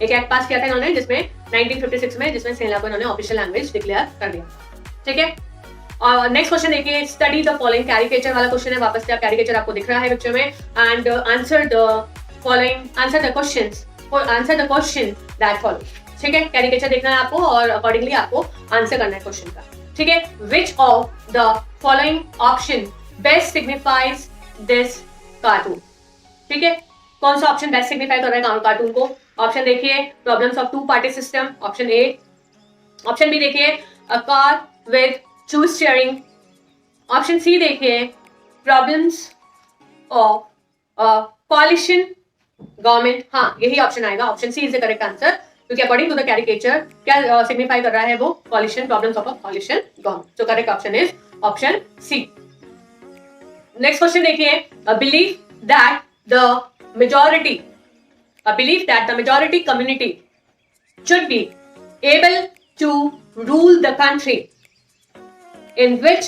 एक एक्ट पास किया था इन्होंने जिसमें 1956 में, जिसमें सिंहला को इन्होंने ऑफिशियल लैंग्वेज डिक्लेयर कर दिया, ठीक है। और नेक्स्ट क्वेश्चन देखिए, स्टडी द फॉलोइंग, कैरिकेचर वाला क्वेश्चन है, वापस से आप कैरिकेचर आपको दिख रहा है पिक्चर में, and answer the following, answer the questions, answer the question that follow, ठीक है, कैरिकेचर देखना है आपको और अकॉर्डिंगली आपको आंसर करना है क्वेश्चन का, ठीक है। विच of the following option best signifies this cartoon, ठीक है, कौन सा ऑप्शन बेस्ट सिग्निफाई कर रहा है कार्टून को? ऑप्शन देखिए, problems of two party system, option A. Option B देखिए, a car with two steering. Option C देखिए, प्रॉब्लम्स ऑफ कॉलिशन गवर्नमेंट। हाँ, यही ऑप्शन आएगा, option C is the correct answer, क्योंकि अकॉर्डिंग टू द कैरिकेचर क्या signify कर रहा है वो, coalition, problems of a coalition government. So correct option is option C. Next question देखिए, a believe that the majority, a belief that the majority community should be able to rule the country in which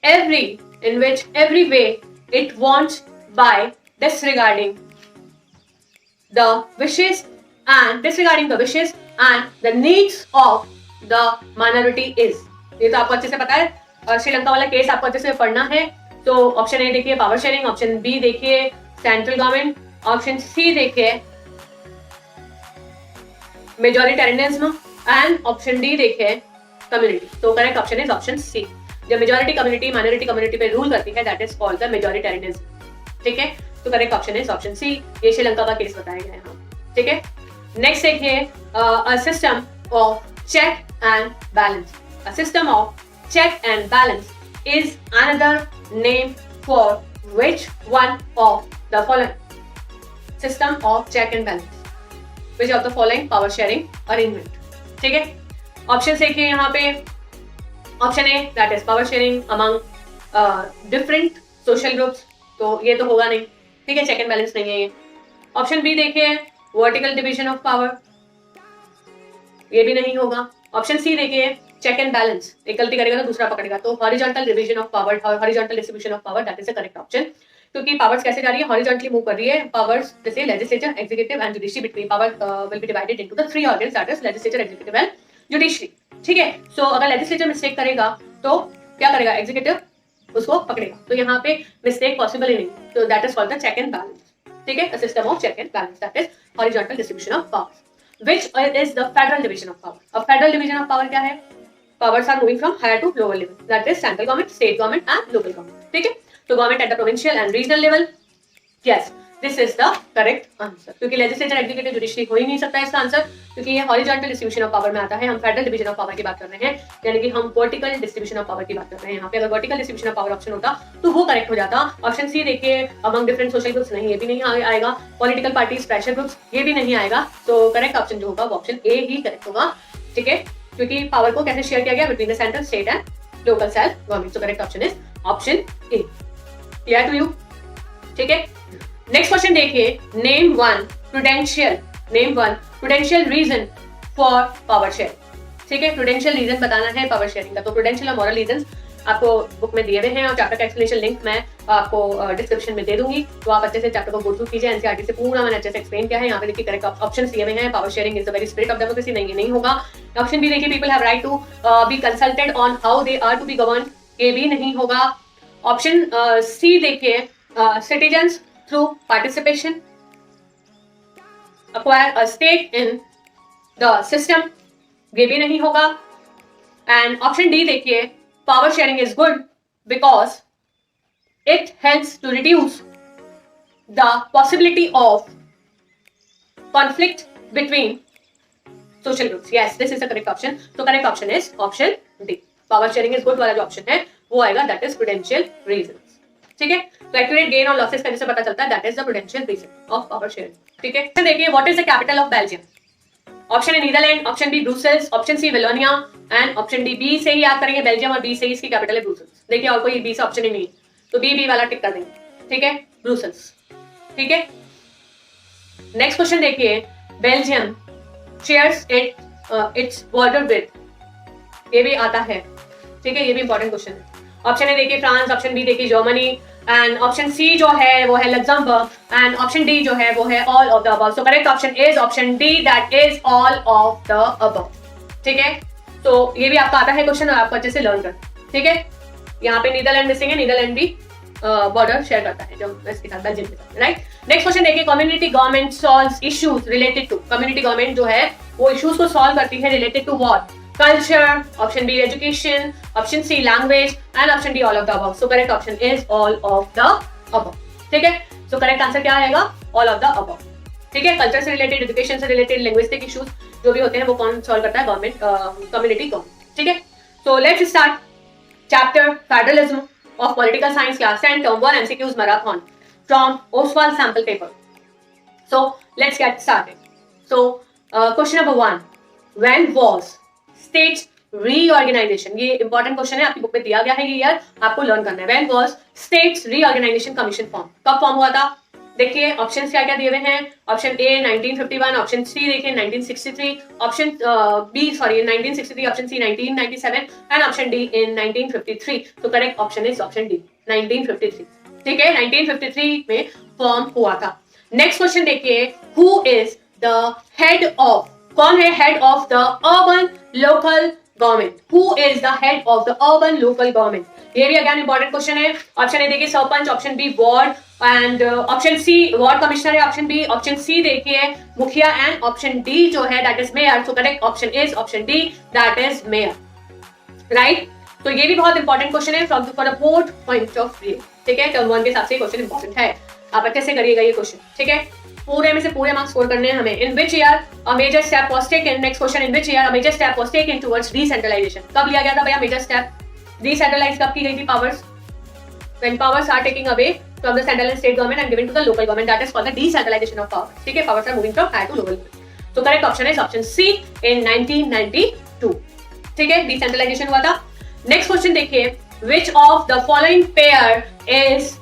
every way it wants by disregarding the wishes and disregarding the wishes and the needs of the minority is। ये तो आपको अच्छे से पता है, श्रीलंका वाला case आपको अच्छे से पढ़ना है। तो ऑप्शन ए देखिए पावर शेयरिंग, ऑप्शन बी देखिए सेंट्रल गवर्नमेंट, ऑप्शन सी देखिए मेजोरिटेरियनिज्म एंड ऑप्शन डी देखिए कम्युनिटी। तो correct option is option C. जब मेजोरिटी कम्युनिटी माइनॉरिटी कम्युनिटी पे रूल करती है that is called the majoritarianism. ठीक है, तो correct option is option C. ये श्रीलंका का केस बताया गया है यहाँ। ठीक है, नेक्स्ट देखिए a system of check and balance. A system of check and balance is another name for which one of the following? System of check and balance, which of the following power sharing arrangement? ठीक है, option देखिए यहाँ पे। Option A that is power sharing among different social groups, तो ये तो होगा नहीं। ठीक है, चेक एंड बैलेंस नहीं है ये। ऑप्शन बी देखिए वर्टिकल डिवीजन ऑफ पावर, ये भी नहीं होगा। ऑप्शन सी देखिए चेक एंड बैलेंस, एक गलती करेगा तो दूसरा पकड़ेगा, तो horizontal division of power, horizontal distribution of power that is the correct option. क्योंकि पावर्स कैसे जा रही है, हॉरिजॉन्टली मूव कर रही है। पावर्स जैसे legislature, executive and judiciary, between power will be divided into the three organs that is legislature, executive and judiciary. ठीक है, सो अगर लेजिस्लेचर मिस्टेक करेगा तो क्या करेगा, एग्जीक्यूटिव उसको पकड़ेगा। तो यहाँ पे मिस्टेक पॉसिबल ही नहीं, तो that is called the check and balance. ठीक है, system of check and balance that is horizontal distribution of power. Which is the federal division of power? अब federal division of power क्या है? Powers are moving from higher to lower level. That is central government, state government and local government. ठीक है? तो government at the provincial and regional level. Yes, this is the correct answer. क्योंकि legislature, executive, judiciary हो ही नहीं सकता इसका answer, क्योंकि ये horizontal distribution of power में आता है। हम federal division of power की बात कर रहे हैं, यानी कि हम vertical distribution of power की बात कर रहे हैं। यहाँ पे अगर vertical distribution of power option होता तो वो करेक्ट हो जाता। ऑप्शन सी देखिए among different social groups, नहीं, ये भी नहीं आएगा। Political parties, pressure groups, ये भी नहीं आएगा। तो करेक्ट ऑप्शन जो होगा वो ऑप्शन ए ही करेक्ट होगा। ठीक है, क्योंकि पावर को कैसे शेयर किया गया between the central, state and local self government. So correct option is option A. Clear to you? ठीक है, नेक्स्ट क्वेश्चन देखिए, name one prudential reason for power share. ठीक है, प्रूडेंशियल रीजन बताना है पावर शेयरिंग का। तो प्रूडेंशियल और मॉरल रीजन आपको बुक में दिए हुए हैं और चैप्टर का एक्सप्लेनेशन लिंक मैं आपको डिस्क्रिप्शन में दे दूंगी, तो आप अच्छे से चैप्टर को गो थ्रू कीजिए। एनसीईआरटी से पूरा मैंने अच्छे से एक्सप्लेन किया है। यहाँ पे देखिए करेक्ट ऑप्शन दिए हुए हैं। Power sharing is the very spirit of democracy, नहीं होगा। ऑप्शन बी देखिए people have right to be consulted on how they are to be govern, ये भी नहीं होगा। ऑप्शन सी देखिए citizens through participation acquire a stake in the system, ये भी नहीं होगा। एंड ऑप्शन डी देखिए power sharing is good because it helps to reduce the possibility of conflict between social groups. Yes, this is the correct option. तो correct option is option D. Power sharing is good वाला जो option है वो आएगा, that is prudential reason. ठीक है, तो accurate gain और लॉसेस का जैसे पता चलता है that is the prudential reason of power sharing. ठीक है, देखिए what is the capital of Belgium. Option A Netherland, option B Brussels, option C Wallonia and option D. B से ही याद करेंगे बेल्जियम और बी से ही इसकी कैपिटल है ब्रुसेल्स। देखिए और कोई बी से ऑप्शन ही नहीं, तो बी वाला टिक कर देंगे। ठीक है, ब्रुसेल्स। ठीक है, नेक्स्ट क्वेश्चन देखिए, Belgium shares its border with, ये भी आता है। ठीक है, ये भी इंपॉर्टेंट क्वेश्चन है। ऑप्शन ए देखिए फ्रांस, ऑप्शन बी देखिए जर्मनी एंड ऑप्शन सी जो है वो है लग्जमबर्ग एंड ऑप्शन डी जो है वो है all of the above. So correct option is option D, that is all of the above. ठीक है, तो ये भी आपका आता है क्वेश्चन और आपको अच्छे से लर्न करना। ठीक है, यहाँ पे नीदरलैंड मिसिंग है, नीदरलैंड भी बॉर्डर शेयर करता है जो इसके साथ बेल्जियम के साथ, राइट। नेक्स्ट क्वेश्चन देखिए, community government solves issues related to, community government जो है वो इश्यूज को सॉल्व करती है related to what, culture, option B education, option C language and option D all of the above. So correct option is all of the above. ठीक है, so correct answer क्या आएगा, all of the above. ठीक है, culture से related, education से related, linguistic issues जो भी होते हैं वो कौन सॉल्व करता है, गवर्नमेंट, कम्युनिटी गवर्नमेंट। ठीक है, so let's start chapter federalism of political science class 10 term 1 MCQs marathon from Oswald sample paper. So let's get started. So question number 1, when was states reorganisation, ये important question है, आपकी book में दिया गया है, ये ईयर आपको learn करना है। When was states reorganisation commission form, कब फॉर्म हुआ था? देखिए ऑप्शन क्या क्या दिए हुए हैं। ऑप्शन ए 1951, ऑप्शन सी देखिए 1963, option B 1963, option C 1997 and option D in 1953। तो correct option is option D 1953। ठीक है, 1953 में फॉर्म हुआ था। नेक्स्ट क्वेश्चन देखिए, who is the head of, कौन है head of the urban local government? Who is the head of the urban local government? ये भी अगेन इंपॉर्टेंट क्वेश्चन है। ऑप्शन ए देखिए sarpanch, option B ward and option C ward commissioner है, option B, option C देखिए मुखिया and option D जो है that is mayor. So correct option is option D that is mayor, right. तो ये भी बहुत इंपॉर्टेंट क्वेश्चन है from for the board point of view, ठीक है। टर्म 1 के हिसाब से क्वेश्चन इंपॉर्टेंट है, आप अच्छे से करिएगा ये क्वेश्चन, ठीक है। पूरे में से पूरे मार्क्स स्कोर करने हैं हमें। In which year a major step was taken, next question, in which year a major step was taken towards decentralisation? कब लिया गया था भैया मेजर स्टेप? डिसेंट्रलाइज कब की गई थी powers? When powers are taking away from the central and state government and given to the local government, that is called the decentralization of power, ठीक है। powers are moving from high to local. So correct option is option C in 1992, ठीक है, decentralization हुआ था। next question देखिए, which of the following pair is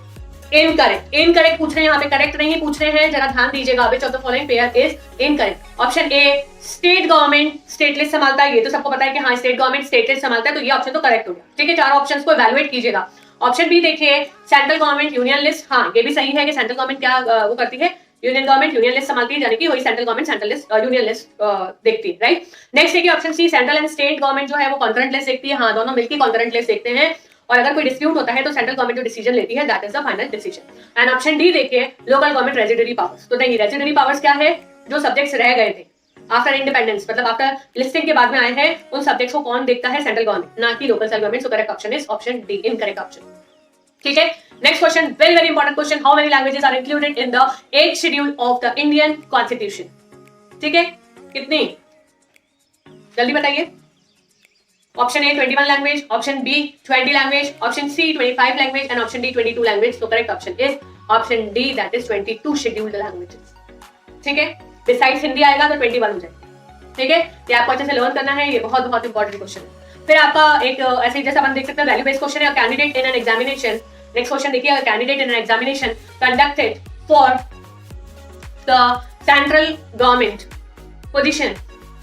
incorrect? incorrect पूछ रहे हैं यहाँ पे, correct नहीं पूछ रहे हैं, जरा ध्यान दीजिएगा। which of the following pair is incorrect? Option A state government stateless संभालता है, ये तो सबको पता है कि हाँ स्टेट गवर्नमेंट स्टेटलेस संभालता है, तो ये ऑप्शन तो करेक्ट हो गया, ठीक है। चार ऑप्शंस को इवैल्यूएट कीजिएगा। ऑप्शन बी देखिए सेंट्रल गवर्नमेंट यूनियन लिस्ट, हाँ ये भी सही है कि सेंट्रल गवर्नमेंट क्या वो करती है, यूनियन गवर्नमेंट यूनियन लिस्ट संभालती है, यानी कि वही central government central list union list देखती है, राइट। नेक्स्ट देखिए option C central and state government जो है वो कॉन्करेंट लिस्ट देखती है, हाँ दोनों मिलकर कॉन्करेंट लिस्ट देखते हैं, और अगर कोई डिस्प्यूट होता है तो सेंट्रल गवर्नमेंट जो डिसीजन लेती है that is the final decision. And option D देखिए लोकल गवर्नमेंट रेजिडरी पावर्स, तो देखिए रेजिडरी पावर्स क्या है, जो सब्जेक्ट्स रह गए थे आफ्टर इंडिपेंडेंस, मतलब आफ्टर लिस्टिंग के बाद में आए हैं, उन सब्जेक्ट्स को कौन देखता है, सेंट्रल गवर्नमेंट, ना कि local government. So correct option is option D, incorrect option, ठीक है। Next question, very very important question, how many languages are included in the 8th schedule of the Indian constitution? ठीक है, कितनी, जल्दी बताइए। Option A 21 language, option B 20 language, option C 25 language and option D 22 language. तो correct option is option D that is 22 scheduled languages, ठीक है। Besides Hindi आएगा तो 21 हो जाएगा, ठीक है। ये आपको अच्छे से लर्न करना है, ये बहुत बहुत इंपॉर्टेंट क्वेश्चन है। फिर आपका एक ऐसे जैसा अपन देख सकते हैं वैल्यू बेस्ड क्वेश्चन है, candidate in an examination. Next question देखिए, candidate in an examination conducted for the central government position,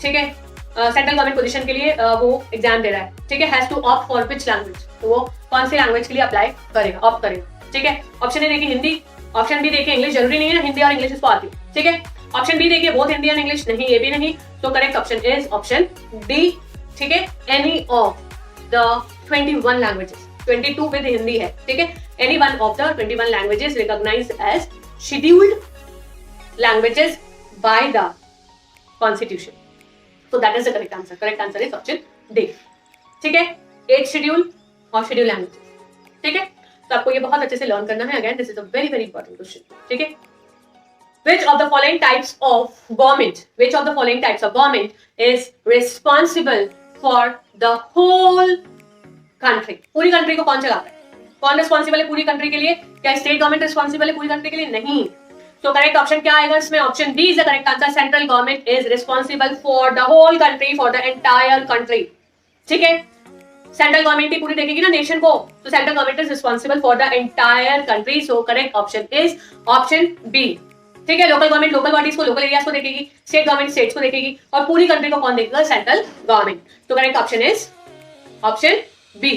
ठीक है, सेंट्रल गवर्नमेंट पोजीशन के लिए वो एग्जाम दे रहा है, ठीक है, has to opt for which language, तो वो कौन सी लैंग्वेज के लिए अप्लाई करेगा, ऑप्ट करेगा, ठीक है। ऑप्शन ए देखिए हिंदी, ऑप्शन बी देखिए इंग्लिश, जरूरी नहीं है हिंदी और इंग्लिश इसको आती है, ठीक है। ऑप्शन बी देखिए बोथ हिंदी एंड इंग्लिश, नहीं ये भी नहीं, तो correct option is option D, ठीक है, any of the 21 languages, 22 with Hindi है, ठीक है, any one of the 21 languages recognised as scheduled languages by the constitution. So that is the correct answer. Correct answer is option D. ठीक है, 8 schedule और schedule languages, ठीक है। तो आपको ये बहुत अच्छे से लर्न करना है। Again this is a very very important question, ठीक है। Which of the following types of government? Which of the following types of government is responsible for the whole country? पूरी कंट्री को कौन चलाता है? कौन रिस्पॉन्सिबल है पूरी कंट्री के लिए? क्या स्टेट गवर्नमेंट रिस्पॉन्सिबल है पूरी कंट्री के लिए? नहीं। तो करेक्ट ऑप्शन क्या आएगा इसमें? Option B is the correct answer. Central government is responsible for the whole country, for the entire country, ठीक है। सेंट्रल गवर्नमेंट ही पूरी देखेगी ना नेशन को, तो central government is responsible for the entire country. So correct option is option B, ठीक है। Local government local bodies को, लोकल एरियाज को देखेगी, स्टेट गवर्नमेंट स्टेट्स को देखेगी, और पूरी कंट्री को कौन देखेगा? Central government. तो correct option is option B,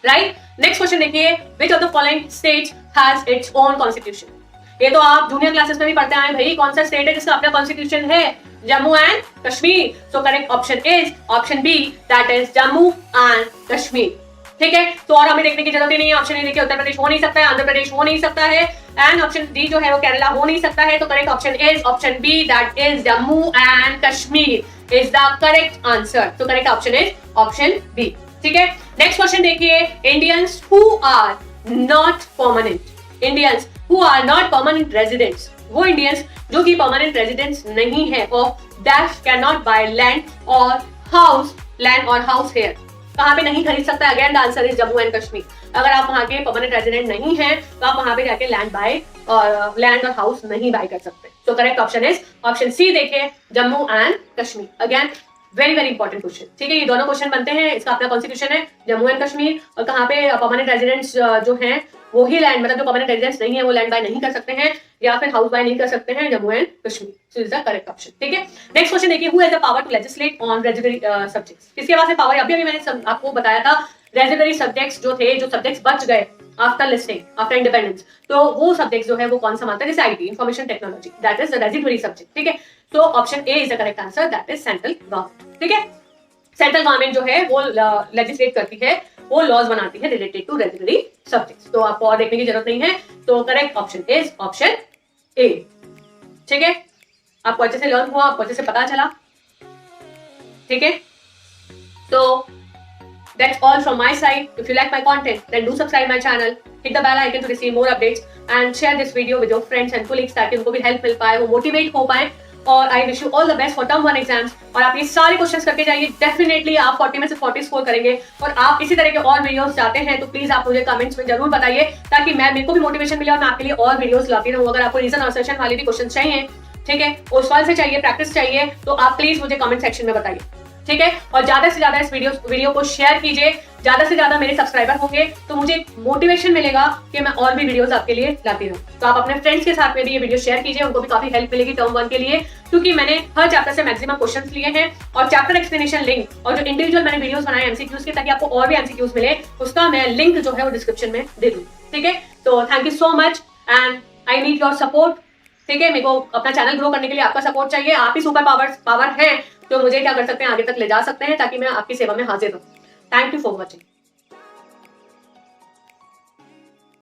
right. Next question देखिए, which of the following state has its own constitution? ये तो आप जूनियर क्लासेस में भी पढ़ते आए भाई, कौन सा स्टेट है जिसका अपना कॉन्स्टिट्यूशन है? Jammu and Kashmir. So correct option is option B that is Jammu and Kashmir, ठीक है। तो और हमें देखने की जरूरत ही नहीं है। ऑप्शन ए देखिए उत्तर प्रदेश हो नहीं सकता है, आंध्र प्रदेश हो नहीं सकता है, एंड ऑप्शन डी जो है वो केरला हो नहीं सकता है। तो correct option is option B that is Jammu and Kashmir is the correct answer. तो correct option is option B, ठीक है। नेक्स्ट क्वेश्चन देखिए, Indians who are not permanent, Indians who are not permanent residents, वो इंडियंस जो कि permanent residents नहीं है of dash can not buy land और हाउस, लैंड और हाउस हेयर, कहां पे नहीं खरीद सकता? Again the answer is Jammu and Kashmir. अगर आप वहां के परमानेंट रेजिडेंट नहीं हैं तो आप वहां पे जाके लैंड बाय और लैंड और हाउस नहीं बाय कर सकते। तो correct option is option C देखिए, Jammu and Kashmir. Again very very important question, ठीक है। ये दोनों क्वेश्चन बनते हैं, इसका अपना कॉन्स्टिट्यूशन है जम्मू एंड कश्मीर, और कहाँ पे परमानेंट रेजिडेंट्स जो हैं वो ही लैंड, मतलब जो परमानेंट रेजिडेंट्स नहीं है वो लैंड बाय नहीं कर सकते हैं या फिर हाउस बाय नहीं कर सकते हैं, Jammu and Kashmir. So is the correct option, ठीक है। नेक्स्ट क्वेश्चन देखिए, who has the power to legislate on residuary subjects? किसके पास है पावर? अभी मैंने आपको बताया था रेजिडरी सब्जेक्ट्स जो थे, जो सब्जेक्ट्स बच गए आफ्टर लिस्टिंग, आफ्टर इंडिपेंडेंस। तो वो सब्जेक्ट जो है वो कौन सा मानता है? जैसे IT, information technology, that is the residuary subject, ठीक है। तो option A is the correct answer, that is central government, ठीक है। सेंट्रल गवर्नमेंट जो है वो लेजिस्लेट करती है, वो लॉज बनाती है रिलेटेड टू रेजिडुअरी सब्जेक्ट्स। तो आपको और देखने की जरूरत नहीं है। तो correct option is option A, ठीक है। आपको अच्छे से लर्न हुआ, आपको अच्छे से पता चला, ठीक है। तो that's all from my side. If you like my content, then do subscribe my channel, hit the bell icon to receive more updates and share this video with your friends and colleagues ताकि उनको भी help मिल पाए, वो motivate हो पाए। और I wish you all the best for term 1 exams. और आप ये सारे क्वेश्चंस करके जाइए, डेफिनेटली आप 40 में से 40 स्कोर करेंगे। और आप इसी तरह के और वीडियोस चाहते हैं तो प्लीज आप मुझे कमेंट्स में जरूर बताइए, ताकि मेरे को भी मोटिवेशन मिले और मैं आपके लिए और वीडियोस लाती रहूं। अगर आपको रीजन और सेशन वाले भी क्वेश्चन चाहिए, ठीक है, उस सवाल से चाहिए, प्रैक्टिस चाहिए, तो आप प्लीज मुझे कमेंट सेक्शन में बताइए, ठीक है। और ज्यादा से ज्यादा इस वीडियो को शेयर कीजिए। ज्यादा से ज्यादा मेरे सब्सक्राइबर होंगे तो मुझे मोटिवेशन मिलेगा कि मैं और भी वीडियोस आपके लिए लाती रहूं। तो आप अपने फ्रेंड्स के साथ में भी ये वीडियो शेयर कीजिए, उनको भी काफी हेल्प मिलेगी टर्म 1 के लिए, क्योंकि मैंने हर चैप्टर से मैक्सिमम क्वेश्चंस लिए हैं। और चैप्टर एक्सप्लेनेशन लिंक और जो इंडिविजुअल मैंने वीडियोस बनाए एमसीक्यूज के, ताकि आपको और भी एमसीक्यूज मिले, उसका मैं लिंक जो है वो डिस्क्रिप्शन में दे दूँ, ठीक है। तो thank you so much and I need your support, ठीक है। मेरे को अपना चैनल ग्रो करने के लिए आपका सपोर्ट चाहिए। आप ही सुपर पावर हैं तो मुझे क्या कर सकते हैं, आगे तक ले जा सकते हैं, ताकि मैं आपकी सेवा में हाजिर हूँ। Thank you for watching.